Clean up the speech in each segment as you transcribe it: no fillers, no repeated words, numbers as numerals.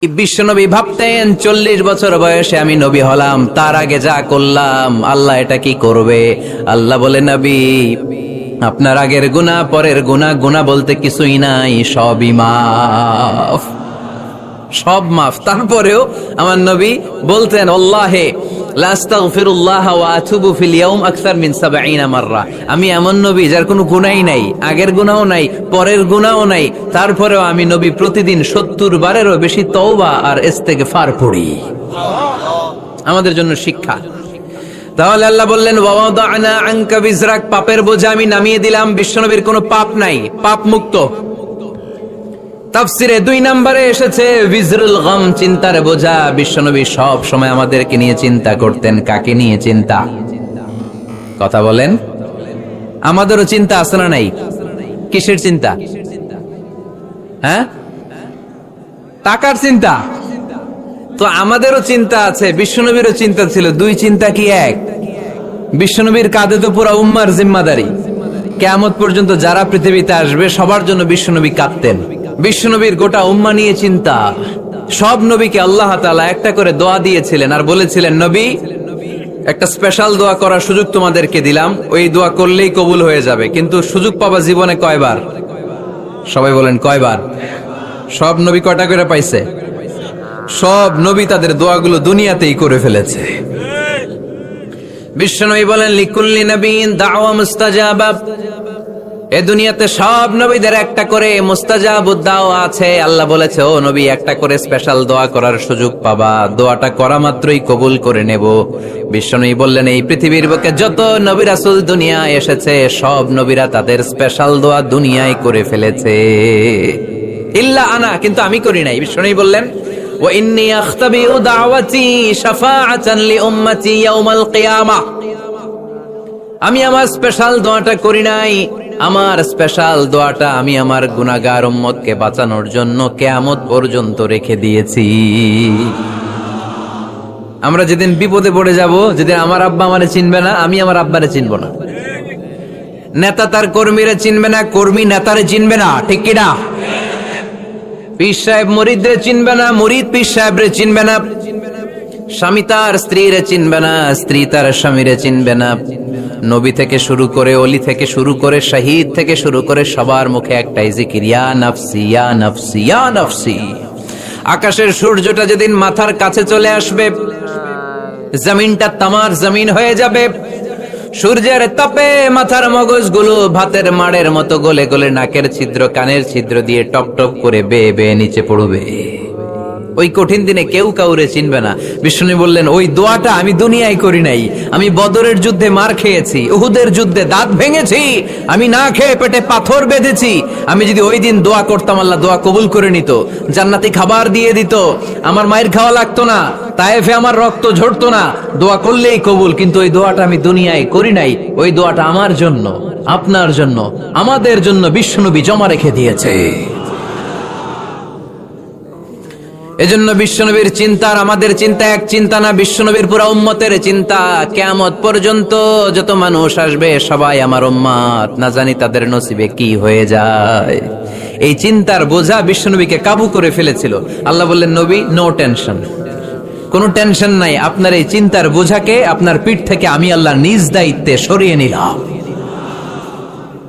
বিশ্বনবী ভাবতেন 40 বছর বয়সে আমি নবী হলাম, তার আগে যা করলাম আল্লাহ এটা কি করবে। আল্লাহ বলে, নবী আপনার আগের গুনাহ পরের গুনাহ, গুনাহ বলতে কিছুই নাই, সবই মাফ, সব মাফ। তারপরেও আমার নবী বলতেন, আল্লাহে লা আস্তাগফিরুল্লাহ ওয়া আতুবু ফিল ইয়াউম আকসার মিন 70 মাররা। আমি এমন নবী যার কোনো গুনাহই নাই, আগের গুনাহও নাই, পরের গুনাহও নাই, তারপরেও আমি নবী প্রতিদিন 70 বারেরও বেশি তওবা আর ইস্তেগফার পড়ি। আমাদের জন্য শিক্ষা। তাহলে আল্লাহ বললেন, ওয়া ওয়াদানা আনকা বিজরাক, পাপের বোঝা আমি নামিয়ে দিলাম। বিশ্বনবীর কোনো পাপ নাই, পাপ মুক্ত। তাফসিরে 2 নম্বরে এসেছে বিজরুল গম, চিন্তার বোঝা। বিশ্বনবী সব সময় আমাদেরকে নিয়ে চিন্তা করতেন। কাকে নিয়ে চিন্তা? কথা বলেন। আমাদেরও চিন্তা আছে না নাই? কিসের চিন্তা? হ্যাঁ, টাকার চিন্তা। তো আমাদেরও চিন্তা আছে, বিশ্বনবীরও চিন্তা ছিল। 2 চিন্তা কি এক? বিশ্বনবীর কাঁধে তো পুরা উম্মার জিম্মাদারি। কিয়ামত পর্যন্ত যারা পৃথিবীতে আসবে সবার জন্য বিশ্বনবী কাঁদতেন। বিশ্বনবীর গোটা উম্মাহ নিয়ে চিন্তা। সব নবীকে আল্লাহ তাআলা একটা করে দোয়া দিয়েছিলেন আর বলেছিলেন, নবী একটা স্পেশাল দোয়া করার সুযোগ তোমাদেরকে দিলাম, ওই দোয়া করলেই কবুল হয়ে যাবে। কিন্তু সুযোগ পাবা জীবনে কয়বার? সবাই বলেন কয়বার? সব নবী কয়টা করে পাইছে? সব নবী তাদের দোয়াগুলো দুনিয়াতেই করে ফেলেছে। বিশ্বনবী বলেন, লিকুল্লি নবিয়্যিন দাওয়া মুস্তাজাবা। এ দুনিয়াতে সব নবীদের একটা করে মুস্তাজাবুদ দাওয়া আছে। আল্লাহ বলেছে, ও নবী একটা করে স্পেশাল দোয়া করার সুযোগ পাবা, দোয়াটা করা মাত্রই কবুল করে নেব। বিশ্বনবী বললেন, এই পৃথিবীর বুকে যত নবী রাসূল দুনিয়ায় এসেছে সব নবীরা তাদের স্পেশাল দোয়া দুনিয়ায় করে ফেলেছে, ইল্লা আনা, কিন্তু আমি করি নাই। বিশ্বনবী বললেন, ওয়া ইন্নী আখতাবিউ দাওয়াতি শাফাআতান লি উম্মতি ইয়াউমাল কিয়ামাহ। আমি আমার স্পেশাল দোয়াটা করি নাই। আমার স্পেশাল দোয়াটা আমি আমার গুনাহগার উম্মতকে বাঁচানোর জন্য কিয়ামত পর্যন্ত রেখে দিয়েছি। আমরা যেদিন বিপদে পড়ে যাব, যেদিন আমার আব্বা আমারে চিনবে না, আমি আমার আব্বারে চিনব না, নেতা তার কর্মীরে চিনবে না, কর্মী নেতারে চিনবে না, ঠিক কি না? পীর সাহেব মুরিদরে চিনবে না, মুরিদ পীর সাহেবরে চিনবে না, স্বামী তার স্ত্রীরে চিনবে না, স্ত্রী তার স্বামীরে চিনবে না। নবী থেকে শুরু করে, অলি থেকে শুরু করে, শহীদ থেকে শুরু করে সবার মুখে একটাই জিকির, ইয়া নাফসি ইয়া নাফসি ইয়া নাফসি। আকাশের সূর্যটা যেদিন মাথার কাছে চলে আসবে, জমিনটা তামার জমিন হয়ে যাবে। সূর্যের তাপে মাথার মগজগুলো ভাতের মাড়ের মতো গলে গলে নাকের ছিদ্র, কানের ছিদ্র দিয়ে টপ টপ করে বেয়ে বেয়ে নিচে পড়বে। ওই কঠিন দিনে কেউ কাউরে চিনবে না। বিষ্ণু বললেন, ওই দোয়াটা আমি দুনিয়ায় করি নাই। আমি বদরের যুদ্ধে মার খেয়েছি, উহুদের যুদ্ধে দাঁত ভেঙেছি, আমি না খেয়ে পেটে পাথর বেঁধেছি। আমি যদি ওই দিন দোয়া করতাম, আল্লাহ দোয়া কবুল করে নিত, জান্নাতি খাবার দিয়ে দিত, আমার মায়ের খাওয়া লাগতো না, তায়েফে আমার রক্ত ঝরতো না, দোয়া করলেই কবুল। কিন্তু ওই দোয়াটা আমি দুনিয়ায় করি নাই। ওই দোয়াটা আমার জন্য, আপনার জন্য, আমাদের জন্য বিশ্বনবী জমা রেখে দিয়েছে। এজন্য বিশ্বনবীর চিন্তা আর আমাদের চিন্তা এক চিন্তা না, বিশ্বনবীর পুরা উম্মতের চিন্তা। কিয়ামত পর্যন্ত যত মানুষ আসবে সবাই আমার উম্মত, না জানি তাদের নসিবে কি হয়ে যায়। এই চিন্তার বোঝা বিশ্বনবীকে কাবু করে ফেলেছিল। আল্লাহ বললেন, নবী নো টেনশন, কোনো টেনশন নাই, আপনার এই চিন্তার বোঝাকে আপনার পিঠ থেকে আমি আল্লাহ নিজ দায়িত্বে সরিয়ে নিলাম।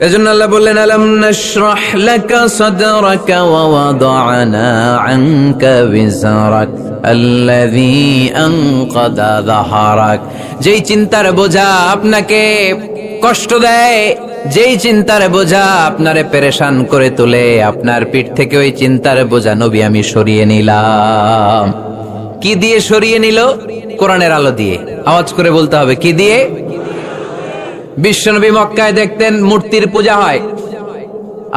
এজন্য আল্লাহ বললেন, আলাম নাশরাহ লাকা সাদরাকা ওয়া ওয়াদা'না আনকা বিজরাক আল্লাযী আনকাদা যাহরাক। যেই চিন্তার বোঝা আপনাকে কষ্ট দেয়, যেই চিন্তার বোঝা আপনারে পেরেশান করে তোলে, আপনার পিঠ থেকে ওই চিন্তার বোঝা নবী আমি সরিয়ে নিলাম। কি দিয়ে সরিয়ে নিল? কোরআনের আলো দিয়ে। আওয়াজ করে বলতে হবে, কি দিয়ে? বিশ্বনবী মক্কায় দেখতেন মূর্তির পূজা হয়,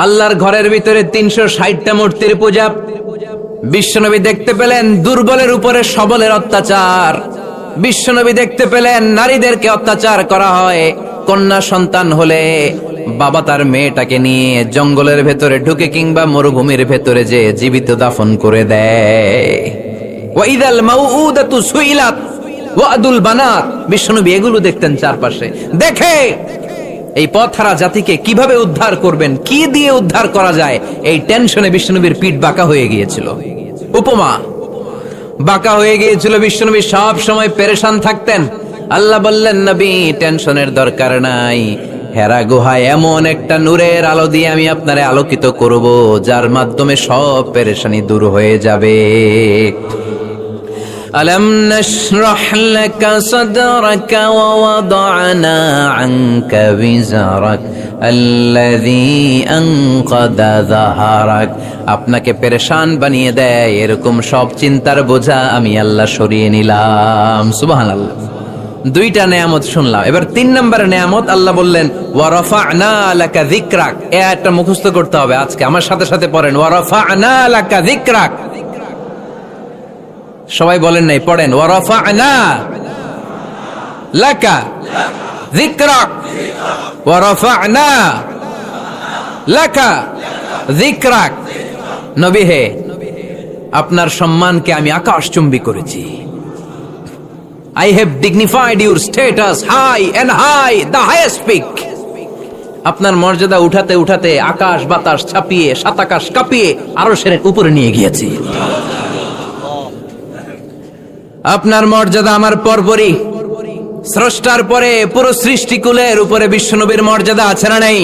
আল্লাহর ঘরের ভিতরে 360টা মূর্তির পূজা। বিশ্বনবী দেখতে পেলেন দুর্বলের উপরে সবলের অত্যাচার। বিশ্বনবী দেখতে পেলেন নারীদেরকে অত্যাচার করা হয়। কন্যা সন্তান হলে বাবা তার মেয়েটাকে নিয়ে জঙ্গলের ভেতরে ঢুকে কিংবা মরুভূমির ভেতরে যে জীবিত দাফন করে দেয়। ওয়া ইযাল মাউউদাতু সুইলাত ওয়াদুল বানাত। বিশ্বনবী এগুলো দেখতেন চারপাশে। দেখে এই পথহারা জাতিকে কিভাবে উদ্ধার করবেন, কি দিয়ে উদ্ধার করা যায়, এই টেনশনে বিশ্বনবীর পিঠ বাঁকা হয়ে গিয়েছিল। উপমা, বাঁকা হয়ে গিয়েছিল, বিশ্বনবী সব সময় পেরেশান থাকতেন। আল্লাহ বললেন, নবী টেনশনের দরকার নাই, হেরা গুহায় এমন একটা নূরের আলো দিয়ে আমি আপনারে আলোকিত করব, যার মাধ্যমে সব পেরেশানি দূর হয়ে যাবে। ألم نشرح لك صدرك ووضعنا عنك وزرك الذي أنقض ظهرك। আপনাকে পেরেশান বানিয়ে দেয় এরকম সব চিন্তার বোঝা আমি আল্লাহ সরিয়ে নিলাম। সুবহানাল্লাহ। দুইটা নেয়ামত শুনলাম, এবার 3 নম্বরের নেয়ামত আল্লাহ বললেন ওয়া রাফা'না লাকা যিকরাক। এই আয়াতটা মুখস্থ করতে হবে আজকে, আমার সাথে সাথে পড়েন, ওয়া রাফা'না লাকা যিকরাক। সবাই বলেন নাই, পড়েন, ওয়া রাফা'না লাকা যিকরাক, ওয়া রাফা'না লাকা যিকরাক। নবী হে, আপনার সম্মানকে আমি আকাশচুম্বী করেছি। I have dignified your status high and high, the highest peak. আপনার মর্যাদা উঠাতে উঠাতে আকাশ বাতাস ছাপিয়ে, সাত আকাশ কাঁপিয়ে আরশের উপরে নিয়ে গিয়েছি। আপনার মর্যাদা আমার পরপরই, স্রষ্টার পরে পুরো সৃষ্টিকুলের উপরে বিশ্বনবীর মর্যাদা আছে না নাই?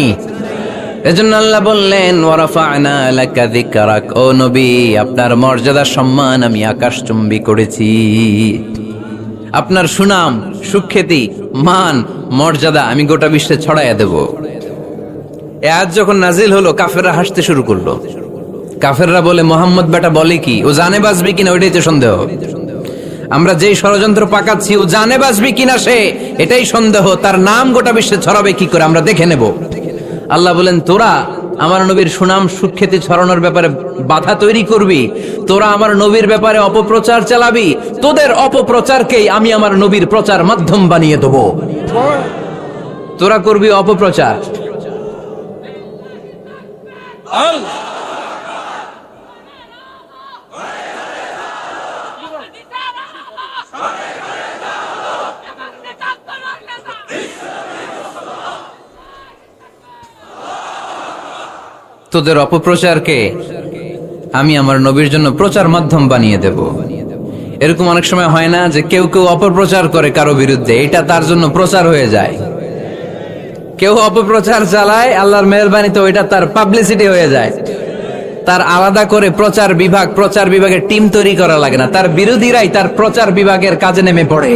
এজন্য আল্লাহ বললেন ওয়া রাফা'না লাকা যিকরাক, ও নবী আপনার মর্যাদা সম্মান আমি আকাশচুম্বী করেছি। আপনার সুনাম, সুখ্যাতি, মান, মর্যাদা আমি গোটা বিশ্বে ছড়াইয়া দেব। এ আয়াত যখন নাজিল হলো, কাফেররা হাসতে শুরু করলো। কাফেররা বলে, মোহাম্মদ বেটা বলে কি, ও জানে বাঁচবি কিনা ওইটাই তো সন্দেহ। আমরা যেই ষড়যন্ত্র পাকাচ্ছি, ও জানে বাঁচবি কিনা সে এটাই সন্দেহ। তার নাম গোটা বিশ্বে ছড়াবে কি করে আমরা দেখে নেব। আল্লাহ বলেন, তোরা আমার নবীর সুনাম সুখ্যাতি ছড়ানোর ব্যাপারে বাধা তৈরি করবি, তোরা আমার নবীর ব্যাপারে অপপ্রচার চালাবি, তোদের অপপ্রচারকেই আমি আমার নবীর প্রচার মাধ্যম বানিয়ে দেব। তোরা করবি অপপ্রচার। তোদের অপপ্রচারকে আমি আমার নবীর জন্য প্রচার মাধ্যম বানিয়ে দেব। এরকম অনেক সময় হয় না যে কেউ কেউ অপপ্রচার করে কারো বিরুদ্ধে, এটা তার জন্য প্রচার হয়ে যায়। কেউ অপপ্রচার চালায়, আল্লাহর মেহেরবানিতে ওইটা তার পাবলিসিটি হয়ে যায়। তার আলাদা করে প্রচার বিভাগের টিম তৈরি করা লাগে না, তার বিরোধীরাই তার প্রচার বিভাগের কাজে নেমে পড়ে।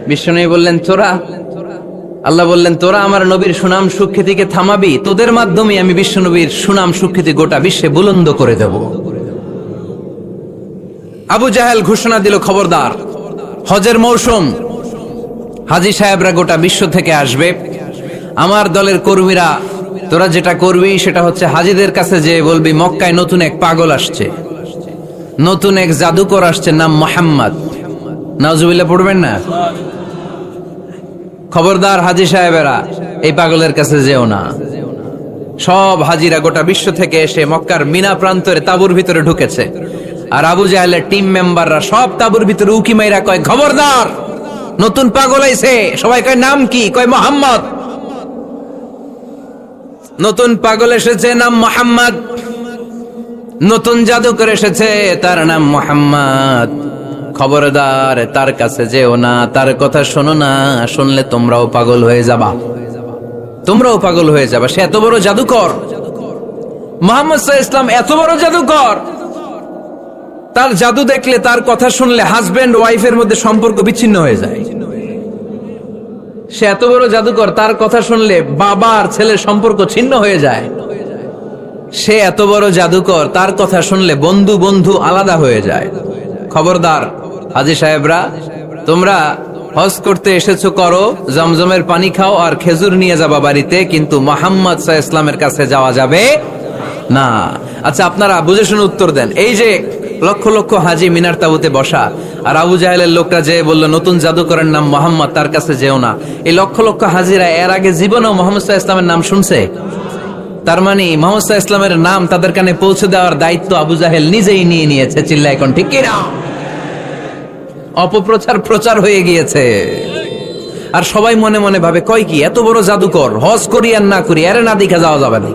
বিশ্বনবী বললেন, আল্লাহ বললেন, তোরা আমার নবীর সুনাম সুখ্যাতিকে থামাবি, তোদের মাধ্যমে আমি বিশ্বনবীর সুনাম সুখ্যাতি গোটা বিশ্বে বুলন্দ করে দেব। আবু জাহেল ঘোষণা দিল, খবরদার, হজের মৌসুম, হাজী সাহেবরা গোটা বিশ্ব থেকে আসবে, আমার দলের কর্মীরা তোরা যেটা করবি সেটা হচ্ছে হাজীদের কাছে যে বলবি মক্কায় নতুন এক পাগল আসছে, নতুন এক জাদুকর আসছে, নাম মুহাম্মদ। নাউজুবিল্লাহ পড়বেন না? খবরদার হাজী সাহেবেরা, এই পাগলের কাছে যেও না। সব হাজীরা গোটা বিশ্ব থেকে এসে মক্কার মিনা প্রান্তরে তাঁবুর ভিতরে ঢুকেছে, আর আবু জাহেলের টিম মেম্বাররা সব তাঁবুর ভিতরে উকি মাইরা কয়, খবরদার, নতুন পাগল আইছে। সবাই কয়, নাম কি? কয়, মুহাম্মদ। নতুন পাগল এসেছে, নাম মুহাম্মদ। নতুন জাদুকর এসেছে, তার নাম মুহাম্মদ। খবরদার, তার কাছে যেও না, তার কথা শোনো না, শুনলে তোমরাও পাগল হয়ে যাবা, তোমরাও পাগল হয়ে যাবা। সে এত বড় জাদুকর, মুহাম্মদ সাল্লাল্লাহু আলাইহি ওয়াসাল্লাম এত বড় জাদুকর, তার জাদু দেখলে, তার কথা শুনলে হাজবেন্ড ওয়াইফের মধ্যে সম্পর্ক বিচ্ছিন্ন হয়ে যায়। সে এত বড় জাদুকর, তার কথা শুনলে বাবা আর ছেলের সম্পর্ক ছিন্ন হয়ে যায়। সে এত বড় জাদুকর, তার কথা শুনলে বন্ধু বন্ধু আলাদা হয়ে যায়। খবরদার হাজী সাহেবরা, তোমরা হজ করতে এসেছো, করো, জমজমের পানি খাও আর খেজুর নিয়ে যাবা বাড়িতে, কিন্তু মুহাম্মদ সাল্লাল্লাহু আলাইহি ওয়াসাল্লামের কাছে যাওয়া যাবে না। আচ্ছা, আপনারা বুঝে শুনে উত্তর দেন। এই যে লক্ষ লক্ষ হাজী মিনার তাঁবুতে বসা, আর আবু জাহেলের লোকটা যে বলল নতুন জাদুকরের নাম মুহাম্মদ, তার কাছে যেও না, এই লক্ষ লক্ষ হাজীরা এর আগে জীবনেও মুহাম্মদ সাল্লাল্লাহু আলাইহি ওয়াসাল্লামের নাম শুনছে? তার মানে মুহাম্মদ সাল্লাল্লাহু আলাইহি ওয়াসাল্লামের নাম তাদের কানে পৌঁছে দেওয়ার দায়িত্ব আবু জাহেল নিজেই নিয়ে নিয়েছে। চিল্লায় এখন ঠিক কি না? অপপ্রচার প্রচার হয়ে গিয়েছে, আর সবাই মনে মনে ভাবে, কয় কি, এত বড় জাদুকর, হজ করি আর না করি, এর না দেখা যাওয়া যাবে না।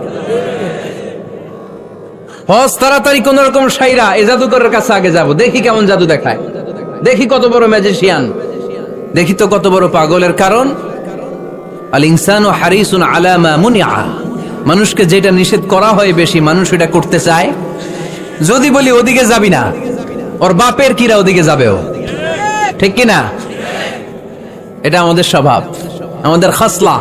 হজ তাড়াতাড়ি কোন রকম সাইরা এই জাদুকরের কাছে আগে যাব, দেখি কেমন জাদু দেখায়, দেখি কত বড় ম্যাজিশিয়ান, দেখি তো কত বড় পাগলের। কারণ আল ইনসানু হারিসুন আলা মা মুনিআ, মানুষকে যেটা নিষেধ করা হয় বেশি মানুষ এটা করতে চায়। যদি বলি ওদিকে যাবি না, ওর বাপের কিরা ওদিকে যাবেও, ঠিক কি না? এটা আমাদের স্বভাব, আমাদের খাসলা,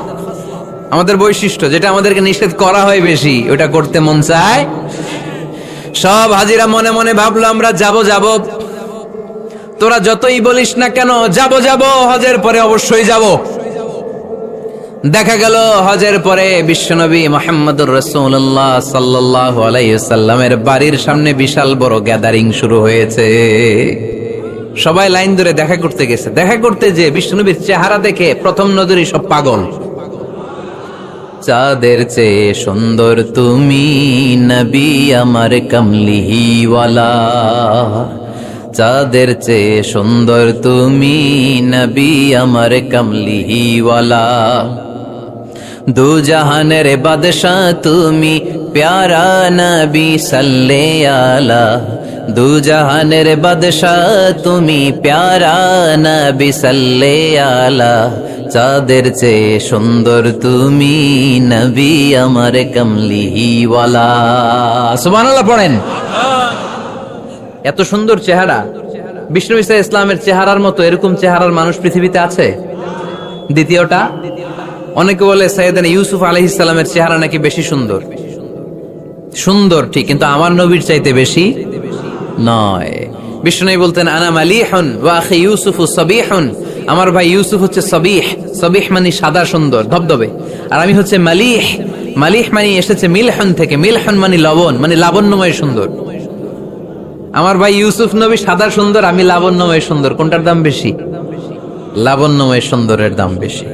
আমাদের বৈশিষ্ট্য। যেটা আমাদেরকে নিষেধ করা হয় বেশি ওটা করতে মন চায়। সব হাজিরা মনে মনে ভাবলো আমরা যাব যাব, তোরা যতই বলিস না কেন যাব যাব, হজের পরে অবশ্যই যাব। দেখা গেল হজের পরে বিশ্বনবী মুহাম্মদুর রাসূলুল্লাহ সাল্লাল্লাহু আলাইহি ওয়াসাল্লামের বাড়ির সামনে বিশাল বড় গ্যাদারিং শুরু হয়েছে। সবাই লাইন ধরে দেখা করতে গেছে। দেখা করতে যে বিশ্বনবীর চেহারা দেখে প্রথম নজরে সব পাগল। চাঁদের চেয়ে সুন্দর তুমি নবী আমার কমলিওয়ালা, চাঁদের চেয়ে সুন্দর তুমি নবী আমার কমলিওয়ালা, দু জাহানের বাদশাহ তুমি প্যারা নবী সাল্লে আলা, দু জাহানের বাদশাহ তুমি প্যারা নবী সাল্লে আলা, চাঁদের চেয়ে সুন্দর তুমি নবী আমার কমলিওয়ালা। সুবহানাল্লাহ পড়েন। এত সুন্দর চেহারা, বিষ্ণু ঈসা ইসলামের চেহারার মতো এরকম চেহারার মানুষ পৃথিবীতে আছে? দ্বিতীয়টা, অনেকে বলে সাইয়েদনা ইউসুফ আলাইহিস সালামের চেহারা নাকি বেশি সুন্দর। সুন্দর ঠিক, কিন্তু আমার নবীর চাইতে বেশি নয়। বিষ্ণু বলতেন আনা মালিহুন ওয়া আখি ইউসুফু সাবিহুন, আমার ভাই ইউসুফ হচ্ছে সাবিহ, সাবিহ মানে সাদা সুন্দর ধবধবে, আর আমি হচ্ছে মালিহ, মালিহ মানে এসেছে মিলহন থেকে, মিলহন মানে লবণ, মানে লাবণ্যময় সুন্দর। আমার ভাই ইউসুফ নবী সাদা সুন্দর, আমি লাবণ্যময় সুন্দর। কোনটার দাম বেশি? লাবণ্যময় সুন্দরের দাম বেশি।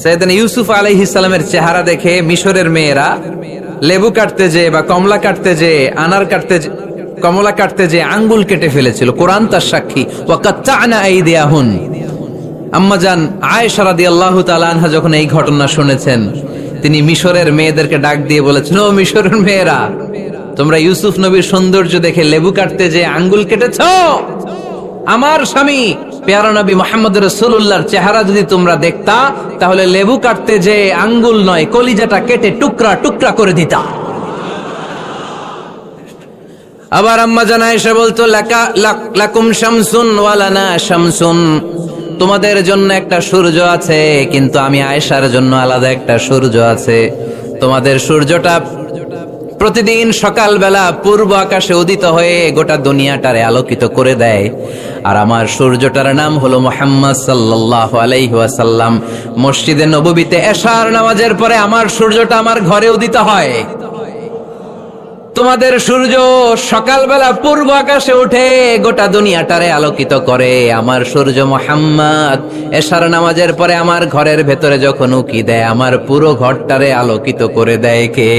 সাইয়েদনা ইউসুফ আলাইহিস সালামের চেহারা দেখে মিশরের মেয়েরা লেবু কাটতে যে বা কমলা কাটতে যে, আনার কাটতে যে, কমলা কাটতে যে আঙ্গুল কেটে ফেলেছিল। কোরআন তার সাক্ষী। ওয়া কাত্তা'না আইদিয়াহুন। আম্মাজান আয়েশা রাদিয়াল্লাহু তাআলা আনহা যখন এই ঘটনা শুনেছেন, তিনি মিশরের মেয়েদেরকে ডাক দিয়ে বলেছেন, ও মিশরের মেয়েরা, তোমরা ইউসুফ নবীর সৌন্দর্য দেখে লেবু কাটতে যে আঙ্গুল কেটেছো, আমার স্বামী প্যারা নবী মুহাম্মদ রাসূলুল্লাহর চেহারা যদি তোমরা দেখতা, তাহলে লেবু কাটতে যে আঙ্গুল নয়, কলিজাটা কেটে টুকরা টুকরা করে দিতা। আবার আম্মা জান আয়েশা বলতো, লাকুম শামসুন ওয়া লানা শামসুন, তোমাদের জন্য একটা সূর্য আছে, কিন্তু আমি আয়েশার জন্য আলাদা একটা সূর্য আছে। তোমাদের সূর্যটা প্রতিদিন সকালবেলা পূর্ব আকাশে উদিত হয়ে গোটা দুনিয়াটারে আলোকিত করে দেয়, আর আমার সূর্যটার নাম হলো মুহাম্মদ সাল্লাল্লাহু আলাইহি ওয়াসাল্লাম। মসজিদে নববীতে এশার নামাজের পরে আমার সূর্যটা আমার ঘরে উদিত হয়। তোমাদের সূর্য সকালবেলা পূর্ব আকাশে উঠে গোটা দুনিয়াটারে আলোকিত করে, আমার সূর্য মুহাম্মদ এশার নামাজের পরে আমার ঘরের ভেতরে যখন উকি দেয়, আমার পুরো ঘরটারে আলোকিত করে দেয় কে?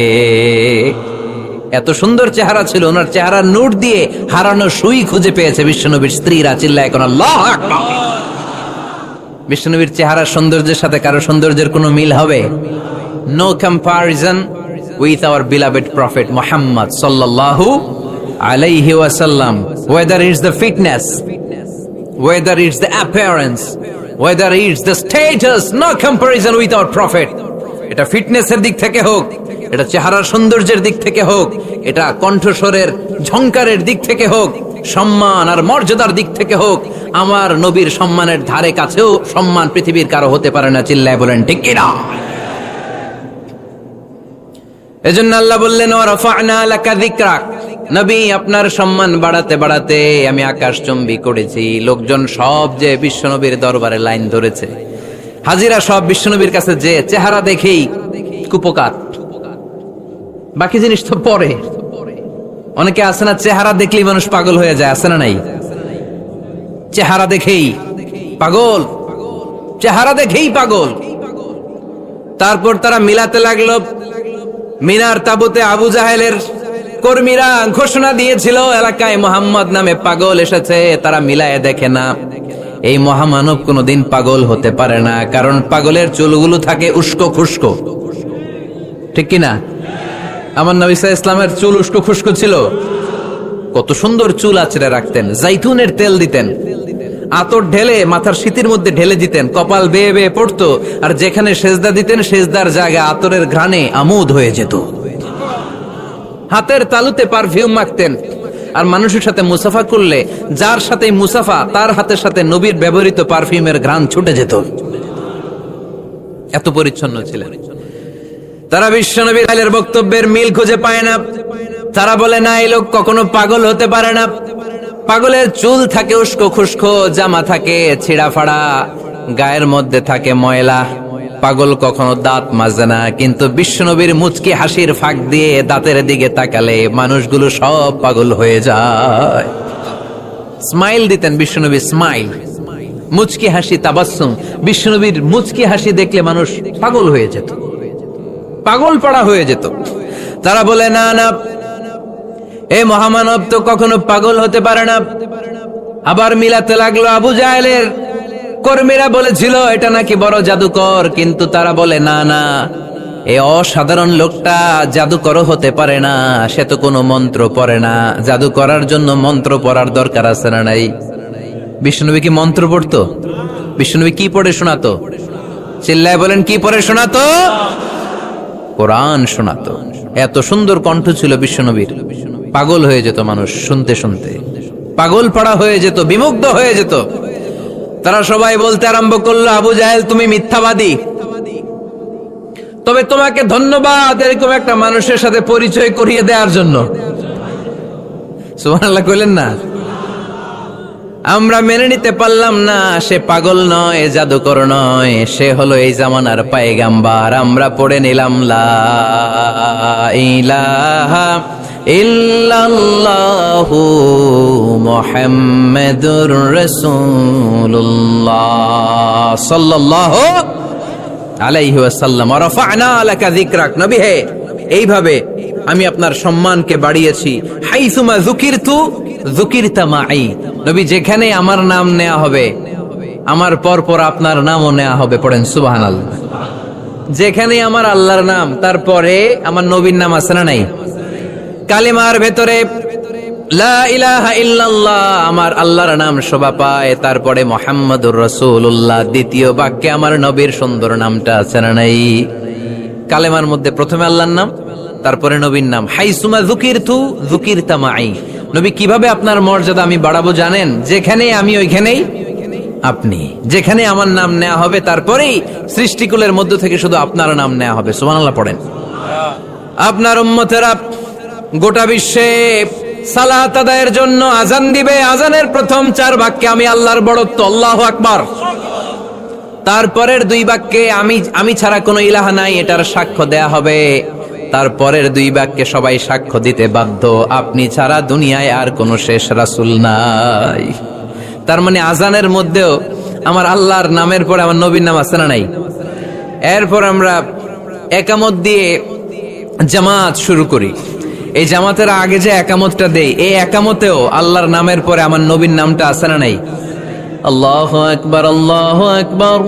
এত সুন্দর চেহারা ছিল, ওনার চেহারার নূর দিয়ে হারানো সুই খুঁজে পেয়েছে বিশ্বনবীর স্ত্রীরা। চিল্লায় এখন আল্লাহু আকবার। বিশ্বনবীর চেহারার সৌন্দর্যের সাথে কারো সৌন্দর্যের কোনো মিল হবে? No comparison with our beloved prophet Muhammad sallallahu alayhi wasallam. Whether it's the fitness, whether it's the appearance, whether it's the status, no comparison with our prophet. এটা ফিটনেসের দিক থেকে হোক, এটা চেহারার সৌন্দর্যের দিক থেকে হোক, এটা কণ্ঠস্বরের ঝংকারের দিক থেকে হোক, সম্মান আর মর্যাদার দিক থেকে হোক, আমার নবীর সম্মানের ধারে কাছেও সম্মান পৃথিবীর কারো হতে পারে না। চিল্লায় বলেন ঠিক কিনা? এজন্য আল্লাহ বললেন, ওয়া রাফা'না লাকা যিকরাক, নবী আপনার সম্মান বাড়াতে বাড়াতে আমি আকাশচুম্বী করেছি। লোকজন সব যে বিশ্বনবীর দরবারে লাইন ধরেছে, হাজিরা সব বিশ্বনবীর কাছে যে চেহারা দেখেই কুপকার, বাকি জিনিস তো পরে। অনেকে আছে না, চেহারা দেখলেই মানুষ পাগল হয়ে যায়, আছে না নাই? চেহারা দেখেই পাগল, চেহারা দেখেই পাগল। তারপর তারা মিলাতে লাগলো। মিনার তাবুতে আবু জাহেলের কর্মীরা ঘোষণা দিয়েছিল, এলাকায় মোহাম্মদ নামে পাগল এসেছে। তারা মিলায়ে দেখে না, এই মহামানব কোনোদিন পাগল হতে পারে না, কারণ পাগলের চুলগুলো থাকে উস্কো খুস্কো, ঠিক কিনা? আমার নবী সাল্লাল্লাহু আলাইহি ইসলামের চুল উস্কো খুস্কো ছিল, কত সুন্দর চুল আঁচড়ে রাখতেন, জাইতুনের তেল দিতেন, আতর ঢেলে মাথার শীতের মধ্যে ঢেলে দিতেন, কপাল বেয়ে বেয়ে পড়তো, আর যেখানে সেজদা দিতেন সেজদার জায়গা আতরের ঘ্রাণে আমোদ হয়ে যেত। হাতের তালুতে পারফিউম মাখতেন, আর মানুষের সাথে মুসাফা করলে যার সাথে মুসাফা তার হাতের সাথে নবীর ব্যবহৃত পারফিউমের ঘ্রাণ ছুটে যেত। এত পরিচ্ছন্ন ছিলেন। তারা বিশ্বনবীর বক্তব্যের মিল খুঁজে পায় না। তারা বলে না, এই লোক কখনো পাগল হতে পারে না। পাগলের চুল থাকে উস্কো খুস্কো, জামা থাকে ছিঁড়া ফাড়া, গায়ের মধ্যে থাকে ময়লা। পাগল কখনো দাঁত মাজে না, কিন্তু বিশ্বনবীর মুচকি হাসির ফাঁক দিয়ে দাঁতের দিকে তাকালে মানুষগুলো সব পাগল হয়ে যায়। স্মাইল দিতেন বিশ্বনবী, স্মাইল, মুচকি হাসি, তাবাসসুম। বিশ্বনবীর মুচকি হাসি দেখলে মানুষ পাগল হয়ে যেত, পাগল পাড়া হয়ে যেত। তারা বলে না না, এই মহামানব তো কখনো পাগল হতে পারে না। আবার মিলাতে লাগলো আবু জাহেলের কর্মীরা বলেছিল এটা নাকি বড় জাদুকর, কিন্তু তারা বলে না না, এই অসাধারণ লোকটা জাদুকরও হতে পারে না, সে তো কোনো মন্ত্র পড়ে না। জাদু করার জন্য মন্ত্র পড়ার দরকার আছে না নাই? বিষ্ণুনবী কি মন্ত্র পড়তো? বিষ্ণুনবী কি পড়ে শোনাতো? চিল্লায় বলেন, কি পড়ে শোনাতো? কোরআন শোনাতো। এত সুন্দর কণ্ঠ ছিল বিশ্বনবীর, পাগল হয়ে যেত মানুষ শুনতে শুনতে, পাগল পাড়া হয়ে যেত, বিমুগ্ধ হয়ে যেত। তারা সবাই বলতে আরম্ভ করলো, আবু জাহেল তুমি মিথ্যাবাদী, তবে তোমাকে ধন্যবাদ এরকম একটা মানুষের সাথে পরিচয় করিয়ে দেওয়ার জন্য। সুবহানাল্লাহ কইলেন না? আমরা মেনে নিতে পারলাম না সে পাগল নয়, জাদুকর নয়, সে হলো এই জামানার পয়গাম্বার। আমরা পড়ে নিলাম লা ইলাহা ইল্লাল্লাহু মুহাম্মাদুর রাসূলুল্লাহ সাল্লাল্লাহু আলাইহি ওয়াসাল্লাম। ওয়া রাফা'না লাকা যিকরাক। নবী হে, এইভাবে আমি আপনার সম্মানকে বাড়িয়েছি। হাইসুমা যুকিরতু যুকিরতা মাই। নবী, যেখানে আমার নাম নেওয়া হবে আমার পর পর আপনার নামও নেওয়া হবে। পড়েন সুবহানাল্লাহ। যেখানে আমার আল্লাহর নাম, তারপরে আমার নবীর নাম আছে না নাই? কালিমার ভেতরে লা ইলাহা ইল্লাল্লাহ আমার আল্লাহর নাম শোভা পায়, তারপরে মুহাম্মাদুর রাসূলুল্লাহ দ্বিতীয় বাক্যে আমার নবীর সুন্দর নামটা আছে না নাই? কালেমার মধ্যে প্রথমে আল্লাহর নাম, তারপরে নবীর নাম। হাইসুমা যুকিরতু যুকিরতা মাই। নবী, কিভাবে আপনার মর্যাদা আমি বাড়াবো জানেন? যেখানে আমি ওইখানেই আপনি। যেখানে আমার নাম নেওয়া হবে তারপরেই সৃষ্টিকুলের মধ্য থেকে শুধু আপনার নাম নেওয়া হবে। সুবহানাল্লাহ পড়েন। আপনার উম্মতেরা গোটা বিশ্বে সালাত আদায়ের জন্য আজান দিবে। আজানের প্রথম 4 বাক্যে আমি আল্লাহর বড়ত্ব, আল্লাহু আকবার। তারপরের 2 বাক্যে আমি ছাড়া কোনো ইলাহা নাই, এটার সাক্ষ্য দেয়া হবে। তারপরের 2 বাক্যে সবাই সাক্ষ্য দিতে বাধ্য, আপনি ছাড়া দুনিয়ায় আর কোনো শেষ রাসূল নাই। তার মানে আজানের মধ্যেও আমার আল্লাহর নামের পরে আমার নবীর নাম আছে না নাই? এরপর আমরা একামত দিয়ে জামাত শুরু করি। এই জামাতের আগে যে একামতটা দেই, এই একামতেও আল্লাহর নামের পরে আমার নবীর নামটা আছে না নাই? আল্লাহু আকবার, আল্লাহু আকবার,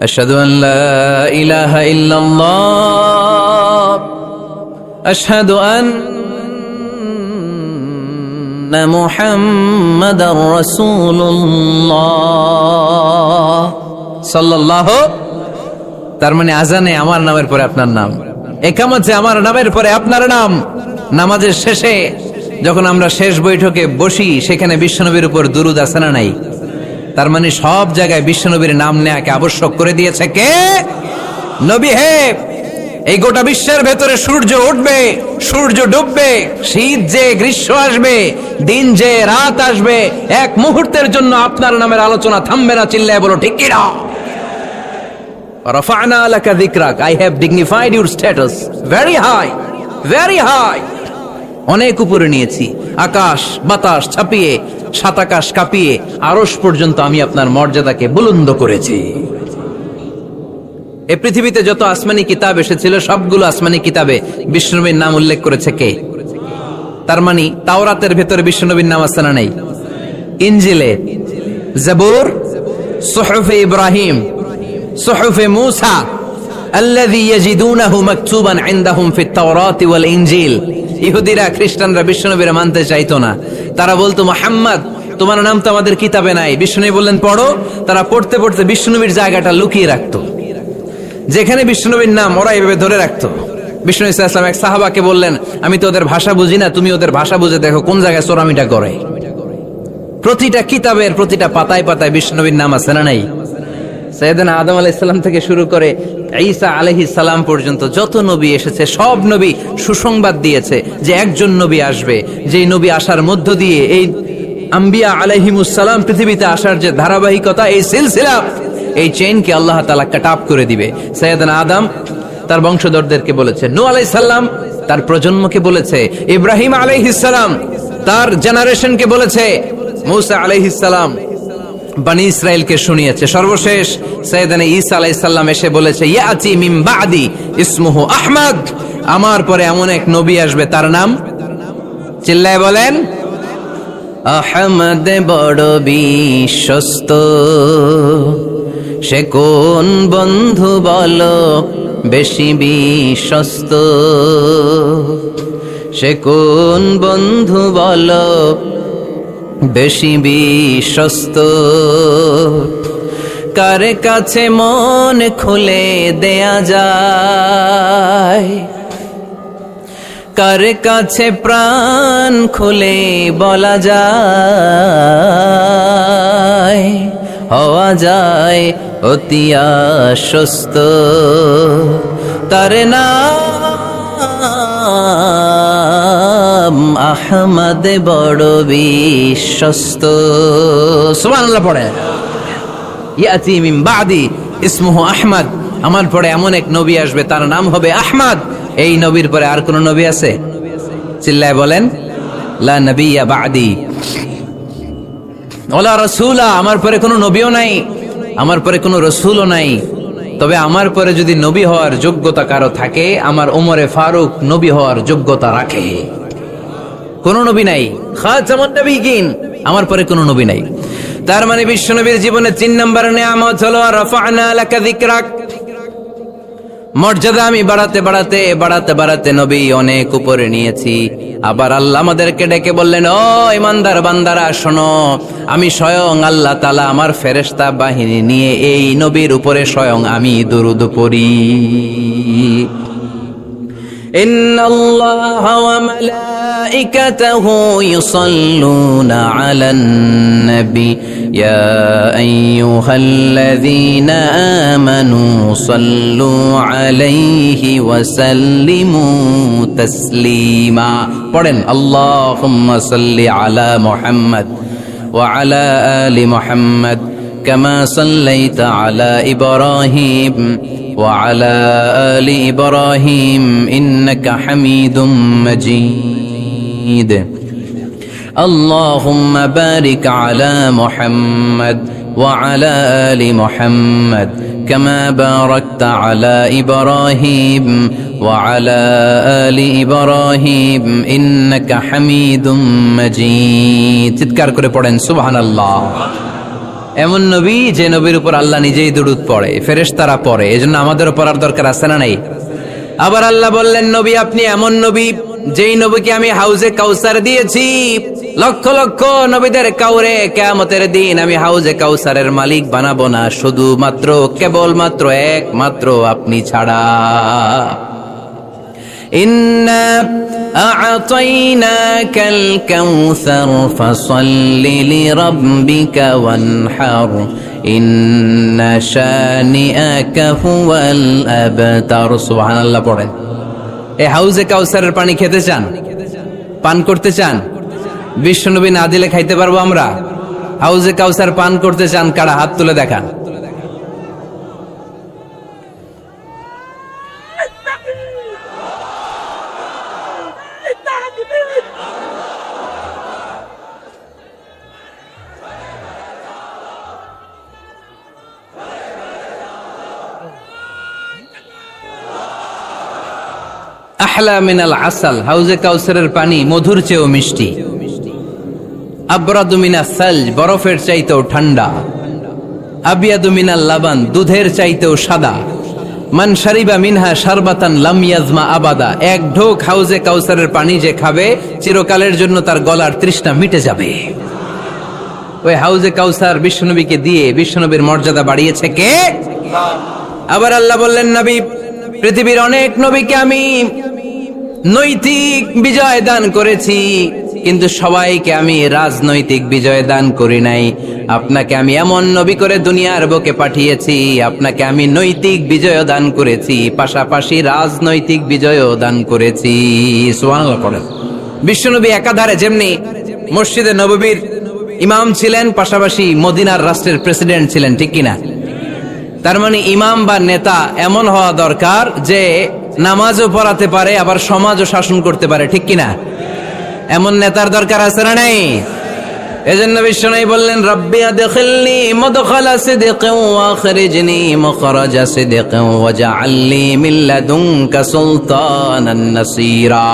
আশহাদু আন লা ইলাহা ইল্লাল্লাহ, আশহাদু আন্না মুহাম্মাদার রাসূলুল্লাহ সাল্লাল্লাহু। তার মানে আজানে আমার নামের পরে আপনার নাম, একামতে আমার নামের পরে আপনার নাম। নামাজের শেষে যখন আমরা শেষ বৈঠকে বসি, সেখানে বিশ্বনবীর উপর দুরূদ আছে না নাই? তার মানে সব জায়গায় বিশ্বনবীর নাম নেয়াকে আবশ্যক করে দিয়েছে কে? নবী হে। এই গোটা বিশ্বের ভেতরে সূর্য উঠবে, সূর্য ডুববে, শীত যে গ্রীষ্ম আসবে, দিন যে রাত আসবে, এক মুহূর্তের জন্য আপনার নামের আলোচনা থামবে না। চিল্লায় বলো ঠিক কি না? রাফা'না লাকা যিকরাক, I have dignified your status very high, very high. অনেক উপরে নিয়েছি, আকাশ বাতাস ছাপিয়ে, 7 আকাশ কাঁপিয়ে আরশ পর্যন্ত আমি আপনার মর্যাদাকে বুলন্দ করেছি। এই পৃথিবীতে যত আসমানি কিতাব এসেছিল সবগুলো আসমানি কিতাবে বিষ্ণুনবীর নাম উল্লেখ করেছে কে? তার মানে তাওরাতের ভেতরে বিষ্ণুনবীর নাম আছে না নাই? ইনজিলে, জাবুর, সুহুফে ইব্রাহিম, সুহুফে মূসা, আল্লাযী ইয়াজিদুনাহু মাকতুবান ইনদাহুম ফিত তাওরাতি ওয়াল ইনজিল। ইহুদিরা খ্রিস্টানরা বিশ্বনবীর মানতে চাইতো না। তারা বলতো, মুহাম্মদ তোমার নাম তো আমাদের কিতাবে নাই। বিশ্বনবী বললেন পড়ো। তারা পড়তে পড়তে বিশ্বনবীর জায়গাটা লুকিয়ে রাখতো। যেখানে বিশ্বনবীর নাম ওরা এভাবে ধরে রাখতো। বিষ্ণু ইসা ইসলাম এক সাহাবাকে বললেন, আমি তো ওদের ভাষা বুঝি না, তুমি ওদের ভাষা বুঝে দেখো কোন জায়গায় চোরামিটা করে। প্রতিটা কিতাবের প্রতিটা পাতায় পাতায় বিষ্ণুনবীর নাম আছে না নাই? সাইয়েদনা আদম আলাইহিস সালাম থেকে শুরু করে ঈসা আলাইহিস সালাম পর্যন্ত যত নবী এসেছে সব নবী সুসংবাদ দিয়েছে যে একজন নবী আসবে, যেই নবী আসার মধ্য দিয়ে এই আম্বিয়া আলাইহিমুস সালাম পৃথিবীতে আসার যে ধারাবাহিকতা, এই সিলসিলা, এই চেইনকে আল্লাহ তাআলা কাট অফ করে দিবে। সাইয়েদনা আদম তার বংশধরদেরকে বলেছে, নূহ আলাইহিস সালাম তার প্রজন্মকে বলেছে, ইব্রাহিম আলাইহিস সালাম তার জেনারেশনকে বলেছে, মূসা আলাইহিস সালাম বনি ইসরাইলকে শুনিয়েছে। সর্বশেষ সাইয়েদনা ঈসা আলাইহিস সালাম এসে বলেছে, ইয়াতি মিন বাদি ইসমুহু আহমদ, আমার পরে এমন এক নবী আসবে তার নাম, চিল্লায় বলেন, আহমদ বড় বিশ্বস্ত, সে কোন বন্ধু বলো বেশি বিশ্বস্ত, সে কোন বন্ধু বলো বেশি বিশ্বস্ত, কার কাছে মন খুলে দেয়া যায়, কার কাছে প্রাণ খুলে বলা যায়, হওয়া যায় অতি আশ্বস্ত, তার নাম আহমদ বড় বিশ্বস্ত। সুবহানাল্লাহ পড়ে, ইয়াতি মিন বাদি ইসমুহু আহমদ, আমার পরে এমন এক নবী আসবে তার নাম হবে আহমদ। এই নবীর পরে আর কোন নবী আছে? চিল্লায় বলেন, লা নবিয়্যা বাদি ওয়ালা রাসূলা, আমার পরে কোনো নবীও নাই, আমার পরে কোনো রাসূলও নাই। তবে আমার পরে যদি নবী হওয়ার যোগ্যতা কারো থাকে, আমার ওমরে ফারুক নবী হওয়ার যোগ্যতা রাখে। কোন নবী নাই, খাতামুন নবিয়্যিন, আমার পরে কোনো নবী নাই। তার মানে বিশ্বনবীর জীবনে 3 নম্বর নিয়ামত হলো রাফা'না লাকা যিকরাক, মর্যাদা আমি বাড়াতে বাড়াতে বাড়াতে বাড়াতে নবী অনেক উপরে নিয়েছি। আবার আল্লাহ আমাদেরকে ডেকে বললেন, ও ইমানদার বান্দারা শোনো, আমি স্বয়ং আল্লাহ তাআলা আমার ফেরেশতা বাহিনী নিয়ে এই নবীর উপরে স্বয়ং আমি দুরূদ পড়ি। ইন্নাল্লাহা ওয়া মালাইকাতাহু ইউসাল্লুনা আলান নবী ইয়া আইয়ুহাল্লাযীনা আমানু সাল্লু আলাইহি ওয়া সাল্লিমু তাসলিমা। পড়েন, আল্লাহুম্মা সাল্লি আলা মুহাম্মদ ওয়া আলা আলি মুহাম্মদ কামা সাল্লাইতা আলা ইব্রাহিম وعلى آل إبراهيم إنك حميد مجيد اللهم بارك على محمد وعلى آل محمد كما باركت على إبراهيم وعلى آل إبراهيم إنك حميد مجيد চিৎকার করে পড়েন সুবহানাল্লাহ। এমন নবী যে নবীর উপর আল্লাহ নিজেই দুরূদ পড়ে, ফেরেশতারা পড়ে, এজন্য আমাদেরও পড়ার দরকার আছে না নাই? আবার আল্লাহ বললেন, নবী আপনি এমন নবী যেই নবীকে আমি হাউজে কাউসার দিয়েছি, লক্ষ লক্ষ নবীদের কাউরে কিয়ামতের দিন আমি হাউজে কাউসারের মালিক বানাবো না, শুধুমাত্র কেবলমাত্র একমাত্র আপনি ছাড়া। ইন্না আ'তাইনাকাল কাউসার ফাসাল্লি লিরাব্বিকা ওয়ানহার ইন্না শানিআকা হুয়াল আবতার। সুবহানাল্লাহ পড়েন। এই হাউজে কাউসারের পানি খেতে চান, পান করতে চান? বিশ্বনবী না দিলে খাইতে পারবো আমরা? হাউজে কাউসার পান করতে চান কারা? হাত তুলে দেখান। আহলা মিনাল আসাল, হাউজে কাউসারের পানি মধুর চেয়েও মিষ্টি। আবরাদু মিনাস সালজ, বরফের চাইতেও ঠান্ডা। আবিয়াদু মিনাল লাবান, দুধের চাইতেও সাদা। মান শারিবা মিনহা শারবাতান লাম ইয়াজমা আবাদা, এক ঢোক হাউজে কাউসারের পানি যে খাবে চিরকালের জন্য তার গলার তৃষ্ণা মিটে যাবে। ওই হাউজে কাউসার বিশ্বনবীকে দিয়ে বিশ্বনবীর মর্যাদা বাড়িয়েছে কে? আবার আল্লাহ বললেন, নবী, পৃথিবীর অনেক নবীকে আমি নৈতিক বিজয় দান করেছি, কিন্তু সবাইকে আমি রাজনৈতিক বিজয় দান করি নাই। আপনাকে আমি এমন নবী করে দুনিয়ার বুকে পাঠিয়েছি, আপনাকে আমি নৈতিক বিজয় দান করেছি, পাশাপাশি রাজনৈতিক বিজয়ও দান করেছি। সুবহানাল্লাহ পড়েন। বিশ্বনবী একাধারে যেমনি মসজিদে নববীর ইমাম ছিলেন, পাশাপাশি মদিনার রাষ্ট্রের প্রেসিডেন্ট ছিলেন, ঠিক কিনা? তার মানে ইমাম বা নেতা এমন হওয়া দরকার যে নামাজও পড়াতে পারে, আবার সমাজও শাসন করতে পারে, ঠিক কিনা? এমন নেতার দরকার আছে না নাই? এজন্য বিশ্বনবী বললেন, রব্বি আদখিলনি মুদখালা সিদকিন ওয়া আখরিজনি মুখরাজা সিদকিন ওয়াজআলনি মিন লাদুনকা সুলতানান নাসীরা।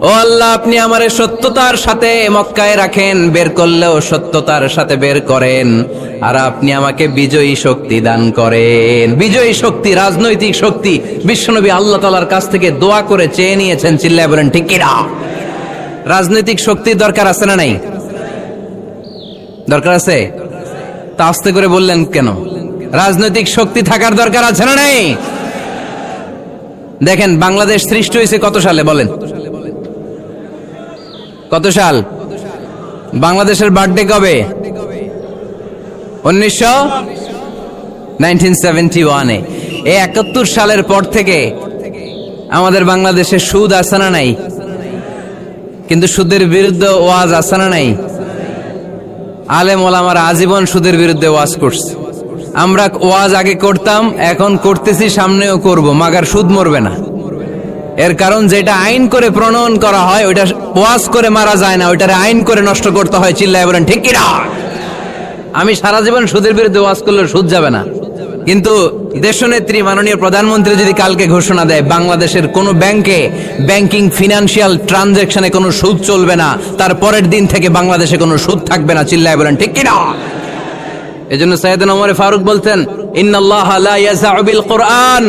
ও আল্লাহ, আপনি আমারে সত্যতার সাথে মক্কায় রাখেন, বের করলেও সত্যতার সাথে বের করেন, আর আপনি আমাকে বিজয়ী শক্তি দান করেন। বিজয়ী শক্তি, রাজনৈতিক শক্তি বিশ্বনবী আল্লাহ তাআলার কাছ থেকে দোয়া করে চেয়ে নিয়েছেন। চিল্লায় বলেন ঠিক কিনা? রাজনৈতিক শক্তির দরকার আছে না নাই? দরকার আছে? তা আস্তে করে বললেন কেন? রাজনৈতিক শক্তি থাকার দরকার আছে না নাই? দেখেন, বাংলাদেশ সৃষ্টি হয়েছে কত সালে বলেন? কত সাল? বাংলাদেশের বার্থডে কবে? 1971-এ। এই 71 সালের পর থেকে আমাদের বাংলাদেশে সুদ আছে না নাই? কিন্তু সুদের বিরুদ্ধে ওয়াজ আছে না নাই? আলেম ওলামারা আজীবন সুদের বিরুদ্ধে ওয়াজ করছে। আমরা ওয়াজ আগে করতাম, এখন করতেছি, সামনেও করব, মাগার সুদ মরবে না। এর কারণ যেটা আইন করে প্রণয়ন করা হয় ওইটা ওয়াজ করে মারা যায় না, ওইটারে আইন করে নষ্ট করতে হয়। চিল্লায় বলেন ঠিক কিনা? আমি সারা জীবন সুদের বিরুদ্ধে ওয়াজ করলে সুদ যাবে না, কিন্তু দেশনেত্রী মাননীয় প্রধানমন্ত্রী যদি কালকে ঘোষণা দেয় বাংলাদেশের কোন ব্যাংকে ব্যাংকিং ফিনান্সিয়াল ট্রানজাকশনে কোনো সুদ চলবে না, তার পরের দিন থেকে বাংলাদেশে কোনো সুদ থাকবে না। চিল্লায় বলেন ঠিক কিনা? এজন্য সাইয়েদনা ওমর ফারুক বলতেন, ইন্নাল্লাহা লা ইয়াযাউ বিল কুরআন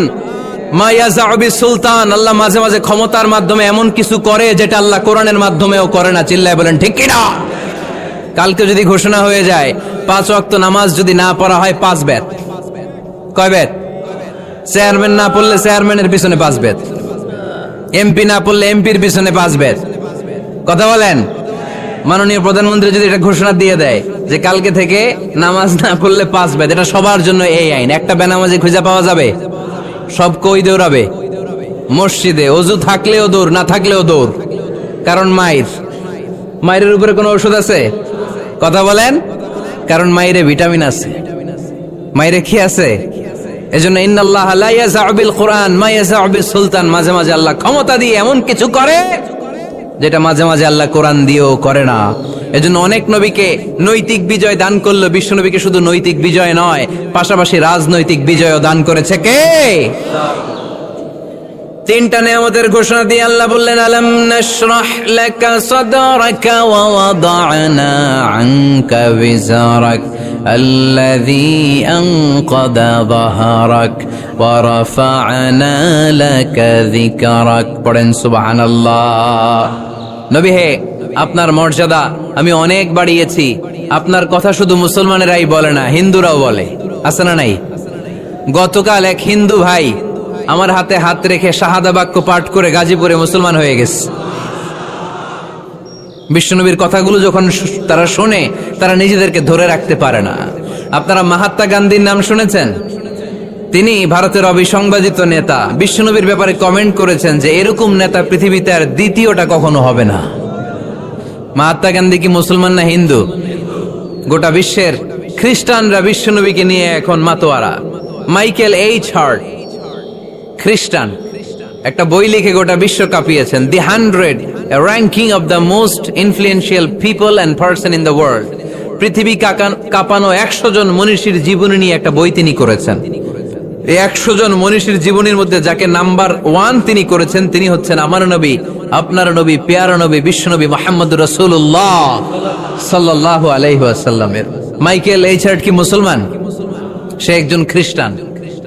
মা ইয়াযাউ বিস সুলতান। আল্লাহ মাঝে মাঝে ক্ষমতার মাধ্যমে এমন কিছু করে যেটা আল্লাহ কোরআনের মাধ্যমেও করে না। চিল্লায় বলেন ঠিক কিনা? কালকে যদি ঘোষণা হয়ে যায় 5 ওয়াক্ত নামাজ যদি না পড়া হয় 5 বেত। কয় বেত? চেয়ারম্যান না পড়লে চেয়ারম্যানের পিছনে 5 বেত, এমপি না পড়লে এমপির পিছনে 5 বেত। কথা বলেন? মাননীয় প্রধানমন্ত্রী যদি এটা ঘোষণা দিয়ে দেয় যে কালকে থেকে নামাজ না পড়লে 5 বেত, এটা সবার জন্য এই আইন। একটা বেনামাজি খুঁজে পাওয়া যাবে? সব কই দৌড়াবে? মসজিদে। অজু থাকলেও দৌড়, না থাকলেও দৌড়। কারণ মায়ের উপরে কোনো ওষুধ আছে? কথা বলেন? কারণ মায়েরে ভিটামিন আছে, মায়েরে কি আছে? এজন্য ইন্নাল্লাহা লা ইয়াযাউ বিল কুরআন মা ইয়াযাউ বিস সুলতান। মাঝে মাঝে আল্লাহ ক্ষমতা দিয়ে এমন কিছু করে যেটা মাঝে মাঝে আল্লাহ কোরআন দিয়েও করে না। এজন্য অনেক নবীকে নৈতিক বিজয় দান করলো। বিশ্ব নবীকে শুধু নৈতিক বিজয় নয়, পাশাপাশি রাজনৈতিক বিজয়ও দান করেছে কে? 3টা নেয়ামতের ঘোষণা দিয়ে আল্লাহ বললেন, আলাম নাশরাহ লাকা সাদরাকা ওয়া ওয়াদা'না আনকা বিজরাক আল্লাযী আনকাদা যাহরাক ওয়া রাফা'না লাকা যিকরাক। পড়েন সুবহানাল্লাহ। নবী হে, আপনার মর্যাদা আমি অনেক বাড়িয়েছি। আপনার কথা শুধু মুসলমানেরাই বলে না, হিন্দুরাও বলে। আছে না নাই? গতকাল এক হিন্দু ভাই আমার হাতে হাত রেখে শাহাদা বাক্য পাঠ করে গাজীপুরে মুসলমান হয়ে গেছে। বিশ্বনবীর কথাগুলো যখন তারা শোনে, তারা নিজেদেরকে ধরে রাখতে পারে না। আপনারা মহাত্মা গান্ধীর নাম শুনেছেন? তিনি ভারতের অবিসংবাদিত নেতা। বিশ্বনবীর ব্যাপারে কমেন্ট করেছেন যে এরকম নেতা পৃথিবীতে আর দ্বিতীয়টা কখনো হবে না। মহাত্মা গান্ধী কি মুসলমান না হিন্দু? গোটা বিশ্বের খ্রিস্টানরা বিশ্বনবীকে নিয়ে এখন মাতোয়ারা। মাইকেল এইচ হার্ট খ্রিস্টান, একটা বই লিখে গোটা বিশ্ব কাঁপিয়েছেন, দি 100 ranking of the most influential people and person in the world. পৃথিবী কাঁপানো 100 জন মনীষীর জীবনী নিয়ে একটা বই তিনি করেছেন। এই 100 জন মনীষীর জীবনীর মধ্যে যাকে নাম্বার 1 তিনি করেছেন, তিনি হচ্ছেন আমার নবী, আপনার নবী, পেয়ারা নবী, বিশ্বনবী মুহাম্মদুর রাসূলুল্লাহ সাল্লাল্লাহু আলাইহি ওয়াসাল্লামের। মাইকেল এইচ হার্ট কি মুসলমান? সে একজন খ্রিস্টান।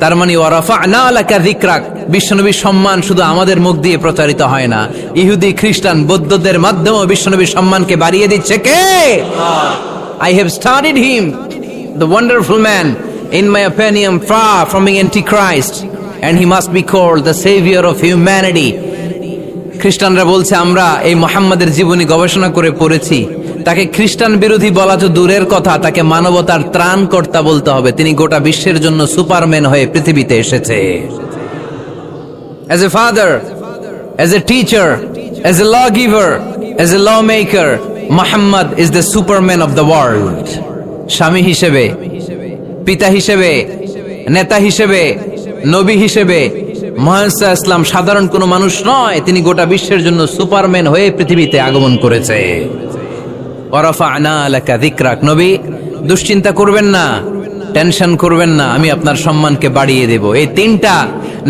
তার মানে ওয়ারাফা'না লাকা যিকরাক, বিশ্বনবীর সম্মান শুধু আমাদের মুখ দিয়ে প্রচারিত হয় না, ইহুদি খ্রিস্টান বৌদ্ধদের মাধ্যমেও বিশ্বনবীর সম্মানকে বাড়িয়ে দিচ্ছে কে? I have studied him, the wonderful man, in my opinion far from being antichrist, and he must be called the savior of humanity. খ্রিস্টানরা বলছে আমরা এই মুহাম্মাদের জীবনী গবেষণা করে পড়েছি, তাকে খ্রিস্টান বিরোধী বলা তো দূরের কথা, তাকে মানবতার ত্রাণকর্তা বলতে হবে। তিনি গোটা বিশ্বের জন্য সুপারম্যান হয়ে পৃথিবীতে এসেছে। As a father, as a teacher, as a lawgiver, as a lawmaker, Muhammad is the superman of the world. স্বামী হিসেবে, পিতা হিসেবে, নেতা হিসেবে, নবী হিসেবে মুহাম্মদ সাল্লাল্লাহু আলাইহি ওয়াসাল্লাম সাধারণ কোনো মানুষ নয়, তিনি গোটা বিশ্বের জন্য সুপারম্যান হয়ে পৃথিবীতে আগমন করেছে। ওয়ারাফা'না লাকা যিকরাক, নবী দুশ্চিন্তা করবেন না, টেনশন করবেন না, আমি আপনার সম্মানকে বাড়িয়ে দেব। এই তিনটা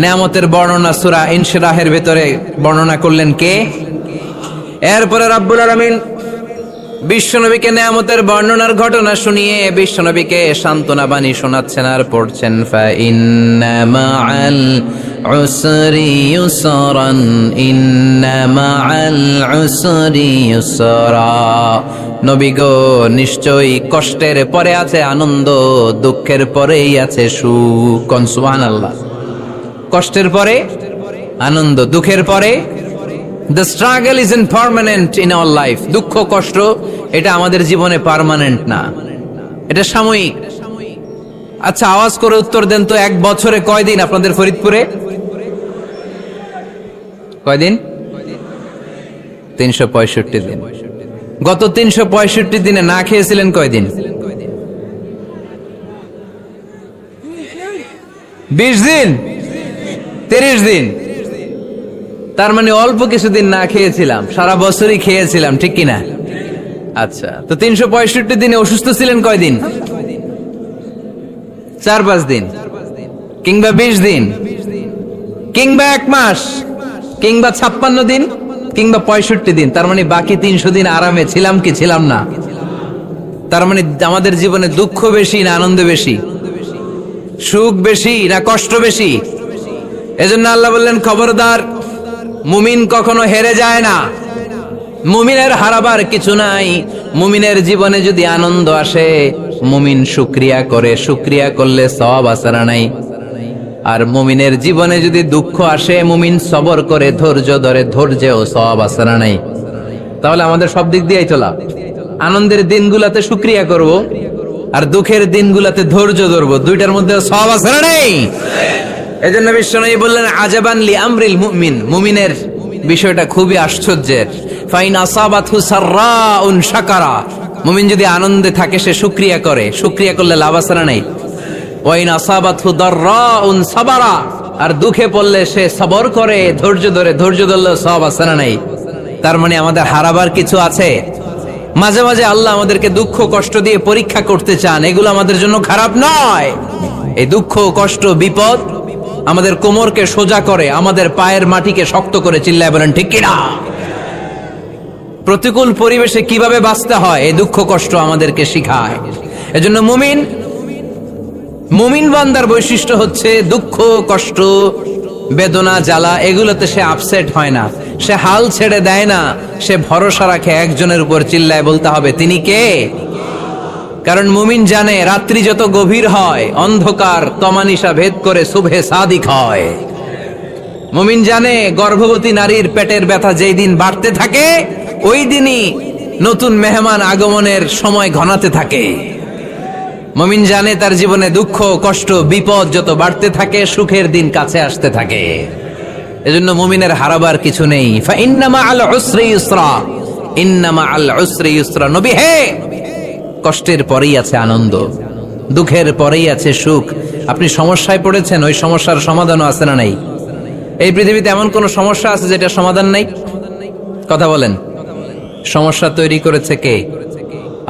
নেয়ামতের বর্ণনা সূরা ইনশিরাহের ভেতরে বর্ণনা করলেন কে? এরপরে রাব্বুল আলামিন বিশ্বনবীকে নেয়ামতের বর্ণনার ঘটনা শুনিয়ে বিশ্বনবীকে সান্ত্বনা বাণী শোনাচ্ছেন আর পড়ছেন ফা ইন্না মাআল উসরি ইউসরান, ইন্না মাআল উসরি ইউসরা। নবী গো, নিশ্চয়ই কষ্টের পরে আছে আনন্দ, দুঃখের পরেই আছে সুখ। সুবহানাল্লাহ। কষ্টের পরে আনন্দ, দুঃখের পরে The struggle isn't permanent in our life. দুঃখ কষ্ট এটা আমাদের জীবনে পার্মানেন্ট না, এটা সাময়িক। আচ্ছা আওয়াজ করে উত্তর দেন তো, এক বছরে কয়দিন আপনাদের ফরিদপুরে? কয়দিন? 365 দিন। গত 365 দিনে না খেয়েছিলেন কয়দিন? 20 দিন, 30 দিন। তার মানে অল্প কিছুদিন না খেয়েছিলাম, সারা বছরই খেয়েছিলাম, ঠিক কিনা? আচ্ছা, তো 365 দিনে অসুস্থ ছিলেন কয়দিন? 4-5 দিন, কিংবা 20 দিন, কিংবা 1 মাস, কিংবা 56 দিন, কিংবা 65 দিন। তার মানে বাকি 300 দিন আরামে ছিলাম কি ছিলাম না? তার মানে আমাদের জীবনে দুঃখ বেশি না আনন্দ বেশি? সুখ বেশি না কষ্ট বেশি? এজন্য আল্লাহ বললেন খবরদার, মুমিন কখনো হেরে যায় না, মুমিনের হারাবার কিছু নাই। মুমিনের জীবনে যদি আনন্দ আসে, মুমিন শুকরিয়া করে, শুকরিয়া করলে সওয়াব আছে না নাই? আর মুমিনের জীবনে যদি দুঃখ আসে, মুমিন সবর করে, ধৈর্য ধরে, ধৈর্যেও সওয়াব আছে না নাই? তাহলে আমাদের সব দিক দিয়েই চলা, আনন্দের দিনগুলাতে শুকরিয়া করব, আর দুঃখের দিনগুলাতে ধৈর্য ধরবো, দুইটার মধ্যে সওয়াব আছে না নাই? এজন্য বিশ্বনবী বললেন আজাবান লি আমরিল মুমিন, মুমিনের বিষয়টা খুবই আশ্চর্যের। ফাইন আসাবাতহু সাররাউন শাকারা, মুমিন যদি আনন্দে থাকে সে শুকরিয়া করে, শুকরিয়া করলে লাভ আছে না নাই? ওয়াইন আসাবাতহু দাররাউন সাবারা, আর দুঃখে পড়লে সে সবর করে, ধৈর্য ধরে, ধৈর্য ধরলে সওয়াব আছে না নাই? তার মানে আমাদের হারাবার কিছু আছে। মাঝে মাঝে আল্লাহ আমাদেরকে দুঃখ কষ্ট দিয়ে পরীক্ষা করতে চান, এগুলো আমাদের জন্য খারাপ নয়। এই দুঃখ কষ্ট বিপদ আমাদের কোমরকে সোজা করে, আমাদের পায়ের মাটিকে শক্ত করে, চিল্লায় বলেন ঠিক কিনা? প্রতিকূল পরিবেশে কিভাবে বাঁচতে হয় এই দুঃখ কষ্ট আমাদেরকে শিখায়। এজন্য মুমিন বান্দার বৈশিষ্ট্য হচ্ছে দুঃখ কষ্ট বেদনা জ্বালা এগুলোতে সে আপসেট হয় না, সে হাল ছেড়ে দেয় না, সে ভরসা রাখে একজনের উপর, চিল্লায় বলতে হবে তিনি কে? কারণ মুমিন জানে রাত্রি যত গভীর হয়, অন্ধকার তমানিসা ভেদ করে সুবহে সাদিক হয়। মুমিন জানে গর্ভবতী নারীর পেটের ব্যথা যেই দিন বাড়তে থাকে, ওই দিনই নতুন মেহমান আগমনের সময় ঘনাতে থাকে। মুমিন জানে তার জীবনে দুঃখ কষ্ট বিপদ যত বাড়তে থাকে, সুখের দিন কাছে আসতে থাকে। এজন্য মুমিনের হারাবার কিছু নেই। ফা ইন্না মাআল উসরি ইউসরা, ইন্না মাআল উসরি ইউসরা। নবী হে, কষ্টের পরেই আছে আনন্দ, দুঃখের পরেই আছে সুখ। আপনি সমস্যায় পড়েছেন, ওই সমস্যার সমাধানও আছে না নাই? এই পৃথিবীতে এমন কোন সমস্যা আছে যেটা সমাধান নাই? কথা বলেন। সমস্যা তৈরি করেছে কে?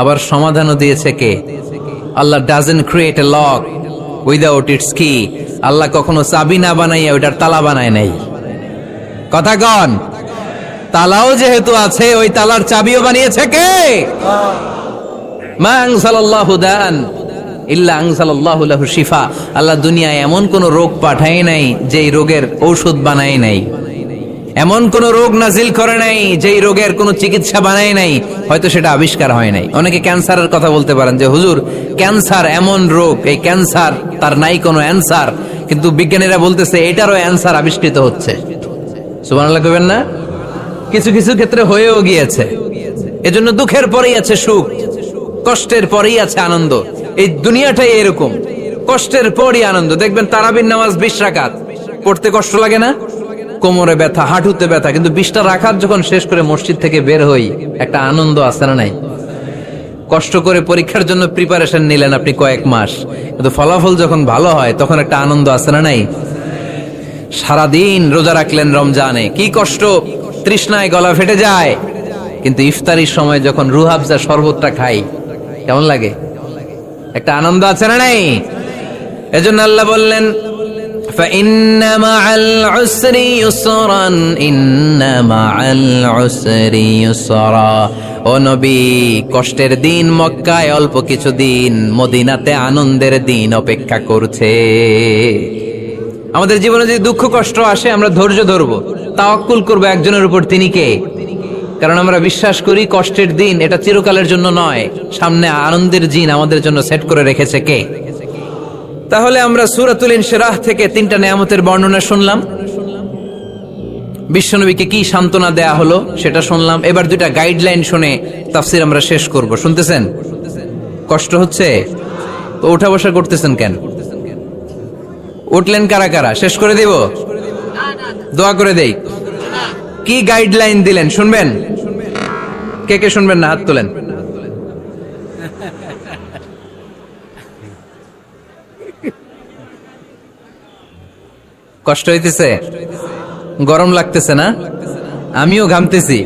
আবার সমাধানও দিয়েছে কে? আল্লাহ doesn't create a lock without its key. আল্লাহ কখনো চাবি না বানাইয়া ওইটার তালা বানায় নাই। কথা কন। তালাও যেহেতু আছে, ওই তালার চাবিও বানিয়েছে কে? মা আনজালাল্লাহু দান ইল্লা আনজালাল্লাহু লাহু শিফা, আল্লাহ দুনিয়ায় এমন কোন রোগ পাঠায় নাই যেই রোগের ঔষধ বানায় নাই, এমন কোন রোগ নাজিল করে নাই যেই রোগের কোনো চিকিৎসা বানায় নাই, হয়তো সেটা আবিষ্কার হয় নাই। অনেকে ক্যান্সারের কথা বলতে পারেন যে হুজুর ক্যান্সার এমন রোগ, এই ক্যান্সার তার নাই কোনো অ্যান্সার, কিন্তু বিজ্ঞানীরা বলতেছে এটারও অ্যান্সার আবিষ্কৃত হচ্ছে। সুবহানাল্লাহ কইবেন না? কিছু কিছু ক্ষেত্রে হয়েও গিয়েছে। এজন্য দুঃখের পরেই আছে সুখ, কষ্টের পরেই আছে আনন্দ। এই দুনিয়াটাই এরকম, কষ্টের পরই আনন্দ। দেখবেন তারাবির নামাজ 20 রাকাত পড়তে কষ্ট লাগে না? কোমরে ব্যথা, হাঁটুতে ব্যথা, কিন্তু 20টা রাকাত যখন শেষ করে মসজিদ থেকে বের হই একটা আনন্দ আছে না নাই? কষ্ট করে পরীক্ষার জন্য প্রিপারেশন নিলেন আপনি কয়েক মাস, কিন্তু ফলাফল যখন ভালো হয় তখন একটা আনন্দ আছে না নাই? সারাদিন রোজা রাখলেন রমজানে, কি কষ্ট, তৃষ্ণায় গলা ফেটে যায়, কিন্তু ইফতারির সময় যখন রুহাবজা শরবতটা খাই কেমন লাগে? একটা আনন্দ আছে না নাই? এজন্য আল্লাহ বললেন فَإِنَّ مَعَ الْعُسْرِ يُسْرًا إِنَّ مَعَ الْعُسْرِ يُسْرًا। ও নবী, কষ্টের দিন মক্কায় অল্প কিছু দিন, মদিনাতে আনন্দের দিন অপেক্ষা করছে। আমাদের জীবনে যদি দুঃখ কষ্ট আসে আমরা ধৈর্য ধরবো, তাওয়াক্কুল করবো একজনের উপর, তিনি কে? কারণ আমরা বিশ্বাস করি কষ্টের দিন এটা চিরকালের জন্য নয়, সামনে আনন্দের দিন আমাদের জন্য সেট করে রেখেছে কে? তাহলে আমরা সূরাতুল ইনশিরাহ থেকে 3টা নেয়ামতের বর্ণনা শুনলাম, বিশ্বনবীকে কি সান্ত্বনা দেয়া হলো সেটা শুনলাম। এবার 2টা গাইডলাইন শুনে তাফসীর আমরা শেষ করব। শুনতেছেন? কষ্ট হচ্ছে তো ওঠা বসা করতেছেন কেন? উঠলেন কারা কারা? শেষ করে দিব? দোয়া করে দেই। কি গাইডলাইন দিলেন শুনবেন? কে কে শুনবেন না হাত তোলেন। কষ্ট হইতেছে? গরম লাগতেছে না? আমিও ঘামতেছি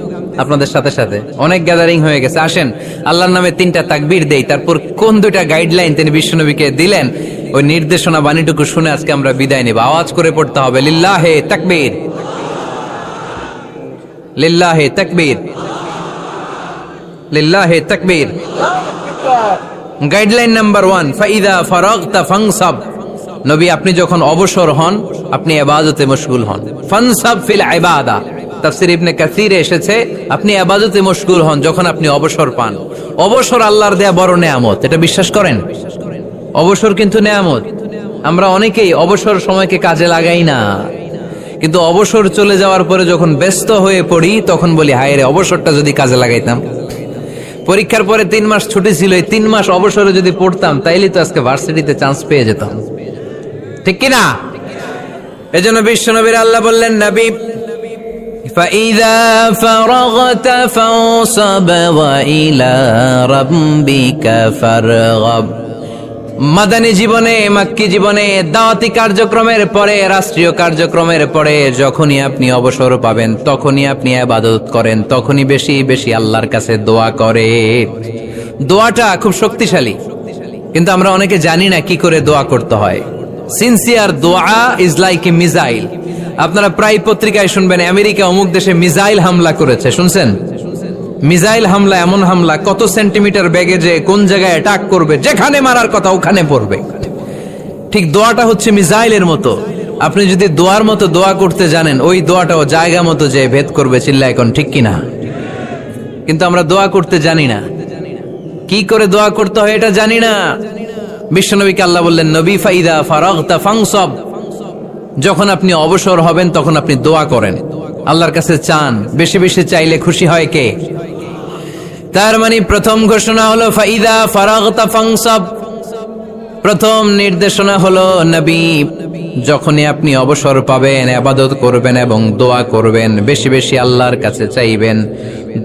আপনাদের সাথে সাথে। অনেক গ্যাদারিং হয়ে গেছে। আসেন আল্লাহর নামে 3টা তাকবীর দেই, তারপর কোন 2টা গাইডলাইন তিনি বিশ্বনবীকে দিলেন ওই নির্দেশনা বাণীটুকু শুনে আজকে আমরা বিদায় নেব। আওয়াজ করে পড়তে হবে লিল্লাহে তাকবীর, লিল্লাহে তাকবীর, লিল্লাহে তাকবীর। গাইডলাইন নাম্বার 1, ফাইদা ফারাগতা ফানসাব। নবী আপনি যখন অবসর হন আপনি ইবাদতে মশগুল হন। ফানসাব ফিল ইবাদা, তাফসীর ইবনে কাসিরে এসেছে আপনি ইবাদতে মশগুল হন যখন আপনি অবসর পান। অবসর আল্লাহর দেয়া বড় নেয়ামত, এটা বিশ্বাস করেন? অবসর কিন্তু নেয়ামত। আমরা অনেকেই অবসর সময়কে কাজে লাগাই না, কিন্তু অবসর চলে যাওয়ার পরে যখন ব্যস্ত হয়ে পড়ি তখন বলি হায় রে, অবসরটা যদি কাজে লাগাইতাম। পরীক্ষার পরে 3 মাস ছুটি ছিল, এই 3 মাস অবসরে যদি পড়তাম তাইলে তো আজকে ভার্সিটিতে চান্স পেয়ে যেতাম, ঠিক কিনা? এজন্য বিশ্বনবীর আল্লাহ বললেন নবী ফাইদা ফারাগতা ফানসাব ওয়া ইলা রাব্বিকা ফারগাব। মাদানী জীবনে, মাক্কি জীবনে, দাওয়াতি কার্যক্রমের পরে, রাষ্ট্রীয় কার্যক্রমের পরে যখনই আপনি অবসর পাবেন তখনই আপনি ইবাদত করেন, তখনই বেশি বেশি আল্লাহর কাছে দোয়া করেন। দোয়াটা খুব শক্তিশালী, কিন্তু আমরা অনেকে জানি না কি করে দোয়া করতে হয়। সিনসিয়ার দোয়া ইজ লাইক এ মিসাইল। আপনারা প্রায় পত্রিকায় শুনবেন আমেরিকা অমুক দেশে মিসাইল হামলা করেছে, শুনছেন? মিসাইল হামলা এমন হামলা, কত সেন্টিমিটার বেগে যে কোন জায়গায় অ্যাটাক করবে, যেখানে মারার কথা ওখানে পড়বে। ঠিক দোয়াটা হচ্ছে মিসাইলের মতো। আপনি যদি দোয়ার মতো দোয়া করতে জানেন, ওই দোয়াটাও জায়গা মতো যে ভেদ করবে। চিল্লা এখন ঠিক কিনা? কিন্তু আমরা দোয়া করতে জানি না, কি করে দোয়া করতে হয় এটা জানি না। বিশ্বনবীকে আল্লাহ বললেন নবী ফাইদা ফারাগতা ফানসাব, যখন আপনি অবসর হবেন তখন আপনি দোয়া করেন, আল্লাহর কাছে চান। বেশি বেশি চাইলে খুশি হয় কে? তার মানে প্রথম ঘোষণা হলো ফাইদা ফারাগতা ফানসাব। প্রথম নির্দেশনা হলো নবী যখনই আপনি অবসর পাবেন ইবাদত করবেন এবং দোয়া করবেন, বেশি বেশি আল্লাহর কাছে চাইবেন।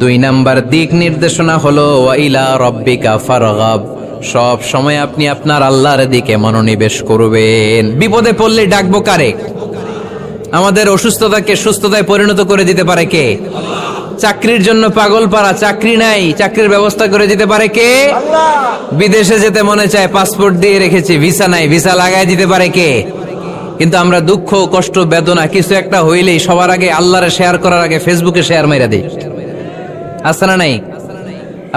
2 নাম্বার দিক নির্দেশনা হলো ওয়া ইলা রাব্বিকা ফারগাব, সব সময় আপনি আপনার আল্লাহর দিকে মনোনিবেশ করবেন। বিপদে পড়লে ডাকবো কারে? আমাদের অসুস্থতাকে সুস্থতায় পরিণত করে দিতে পারে কে? চাকরির জন্য পাগল পারা, চাকরি নাই, চাকরির ব্যবস্থা করে দিতে পারে কে? বিদেশে যেতে মনে চায়, পাসপোর্ট দিয়ে রেখেছি, ভিসা নাই, ভিসা লাগাই দিতে পারে কে? কিন্তু আমরা দুঃখ কষ্ট বেদনা কিছু একটা হইলেই সবার আগে আল্লাহরে শেয়ার করার আগে ফেসবুকে শেয়ার মাইরা দিই। আছে না নাই?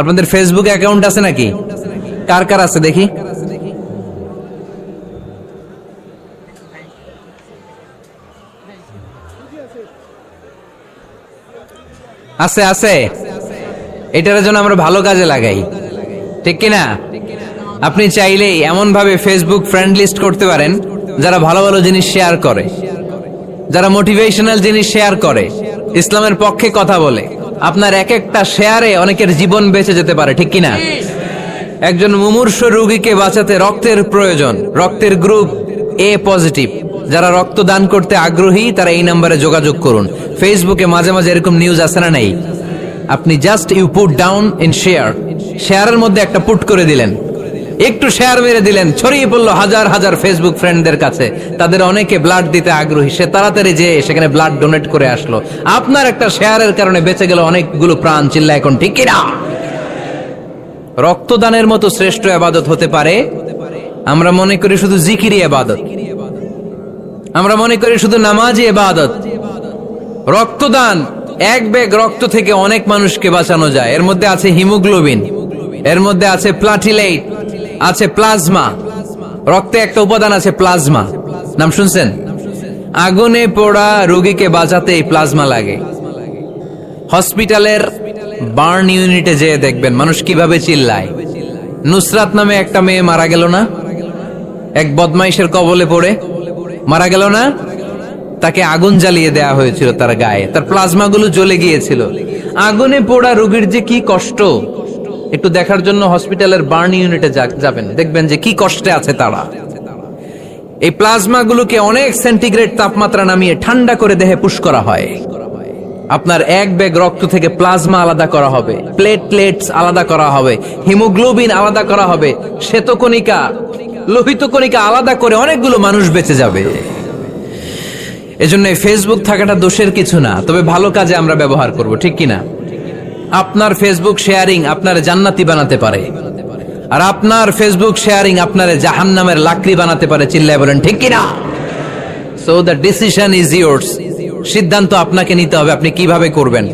আপনাদের ফেসবুকে অ্যাকাউন্ট আছে নাকি? কার কার আছে দেখি? আছে আছে, এটার জন্য আমরা ভালো কাজে লাগাই, ঠিক কিনা? আপনি চাইলেই এমন ভাবে ফেসবুক ফ্রেন্ড লিস্ট করতে পারেন যারা ভালো ভালো জিনিস শেয়ার করে, যারা মোটিভেশনাল জিনিস শেয়ার করে, ইসলামের পক্ষে কথা বলে। আপনার এক একটা শেয়ারে অনেকের জীবন বেঁচে যেতে পারে, ঠিক কিনা? একজন মুমূর্ষ রোগীকে বাঁচাতে রক্তের প্রয়োজন, রক্তের গ্রুপ এ পজিটিভ। যারা রক্ত দান করতে আগ্রহী তারা এই নম্বরে যোগাযোগ করুন। ফেসবুকে মাঝে মাঝে এরকম নিউজ আসে না নেই? আপনি just you put down in share, শেয়ারের মধ্যে একটা পুট করে দিলেন, একটু শেয়ার মেরে দিলেন, ছড়িয়ে পড়লো হাজার হাজার ফেসবুক ফ্রেন্ডদের কাছে। তাদের অনেকে ব্লাড দিতে আগ্রহী, সে তাড়াতাড়ি যে সেখানে ব্লাড ডোনেট করে আসলো। আপনার একটা শেয়ারের কারণে বেঁচে গেল অনেকগুলো প্রাণ। চিল্লা এখন ঠিক কিনা? রক্তদানের মতো শ্রেষ্ঠ ইবাদত হতে পারে? আমরা মনে করি শুধু জিকিরি ইবাদত, আমরা মনে করি শুধু নামাজি ইবাদত। রক্তদান, এক ব্যাগ রক্ত থেকে অনেক মানুষকে বাঁচানো যায়। এর মধ্যে আছে হিমোগ্লোবিন, এর মধ্যে আছে প্লাটিলেট, আছে প্লাজমা। রক্তে একটা উপাদান আছে প্লাজমা, নাম শুনছেন? আগুনে পোড়া রোগীকে বাঁচাতে এই প্লাজমা লাগে। হসপিটালের বার্ন ইউনিটে যেয়ে দেখবেন মানুষ কিভাবে চিল্লায়। নুসরাত নামে একটা মেয়ে মারা গেল না? এক বদমাইশের কবলে পড়ে মারা গেল না? তাকে আগুন জ্বালিয়ে দেয়া হয়েছিল তার গায়ে, তার প্লাজমা গুলো জ্বলে গিয়েছিল। আগুনে পোড়া রোগীর যে কি কষ্ট, একটু দেখার জন্য হসপিটালের বার্ন ইউনিটে যাবেন, দেখবেন যে কি কষ্টে আছে তারা। এই প্লাজমা গুলোকে অনেক সেন্টিগ্রেড তাপমাত্রা নামিয়ে ঠান্ডা করে দেহে পুশ করা হয়। আপনার এক ব্যাগ রক্ত থেকে প্লাজমা আলাদা করা হবে, প্লেটলেটস আলাদা করা হবে, হিমোগ্লোবিন আলাদা করা হবে, শ্বেতকণিকা, লোহিত কণিকা আলাদা করে অনেকগুলো মানুষ বেঁচে যাবে। এজন্য ফেসবুক থাকাটা দোষের কিছু না, তবে ভালো কাজে আমরা ব্যবহার করব, ঠিক কিনা? আপনার ফেসবুক শেয়ারিং আপনার জান্নাতি বানাতে পারে, আর আপনার ফেসবুক শেয়ারিং আপনার জাহান্নামের লাকড়ি বানাতে পারে। চিল্লায় বলেন ঠিক কিনা? So the decision is yours. সিদ্ধান্ত আপনাকে নিতে হবে, আপনি কিভাবে করবেন।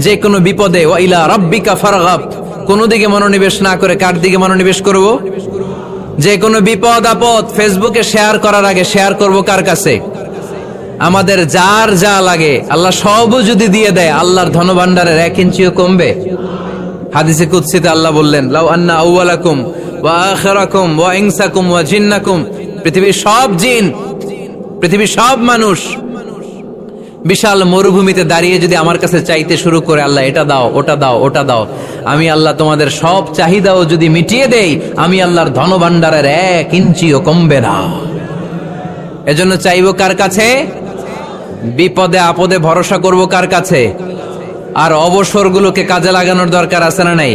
যে কোনো বিপদে ওয়া ইলা রাব্বিকা ফারগাব, কোন দিকে মনোনিবেশ না করে কার দিকে মনোনিবেশ করব? যে কোনো বিপদ আপদ ফেসবুকে শেয়ার করার আগে শেয়ার করব কার কাছে? আমাদের যার যা লাগে আল্লাহ সবও যদি দিয়ে দেয়, আল্লাহর ধনভাণ্ডারের 1 ইঞ্চিও কমবে? হাদিসে কুদসিতে আল্লাহ বললেন, লাউ আন্না আউওয়ালাকুম ওয়া আখিরাকুম ওয়া ইনসাকুম ওয়া জিন্নাকুম, পৃথিবীর সব জিন, পৃথিবীর সব মানুষ বিশাল মরুভূমিতে দাঁড়িয়ে যদি আমার কাছে চাইতে শুরু করে, আল্লাহ এটা দাও, ওটা দাও, ওটা দাও, আমি আল্লাহ তোমাদের সব চাহিদাও যদি মিটিয়ে দেই, আমি আল্লাহর ধনভাণ্ডারের 1 ইঞ্চিও কমবে না। এজন্য চাইবো কার কাছে? বিপদে আপদে ভরসা করব কার কাছে? আর অবসরগুলোকে কাজে লাগানোর দরকার আছে না নাই?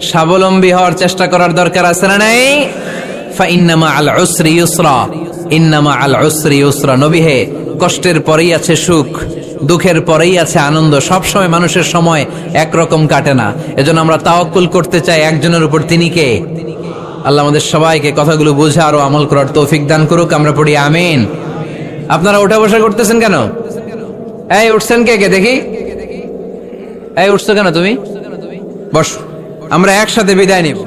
স্বাবলম্বী হওয়ার চেষ্টা করার দরকার আছে না নাই? ফাইন্নামা আল উসরি ইউসরা, ইন্নামা আল উসরি ইউসরা। নবী হে, কষ্টের পরেই আছে সুখ, দুঃখের পরেই আছে আনন্দ। সব সময় মানুষের সময় একরকম কাটে না। এজন্য আমরা তাওয়াক্কুল করতে চাই একজনের উপর, তিনি কে? আল্লাহ আমাদের সবাইকে কথাগুলো বুঝে আরো আমল করার তৌফিক দান করুক। আমরা পড়ি আমিন। আপনারা ওঠা বসা করতেছেন কেন? এই উঠছেন কে কে দেখি? এই উঠছো কেন তুমি? বস, আমরা একসাথে বিদায় নিব।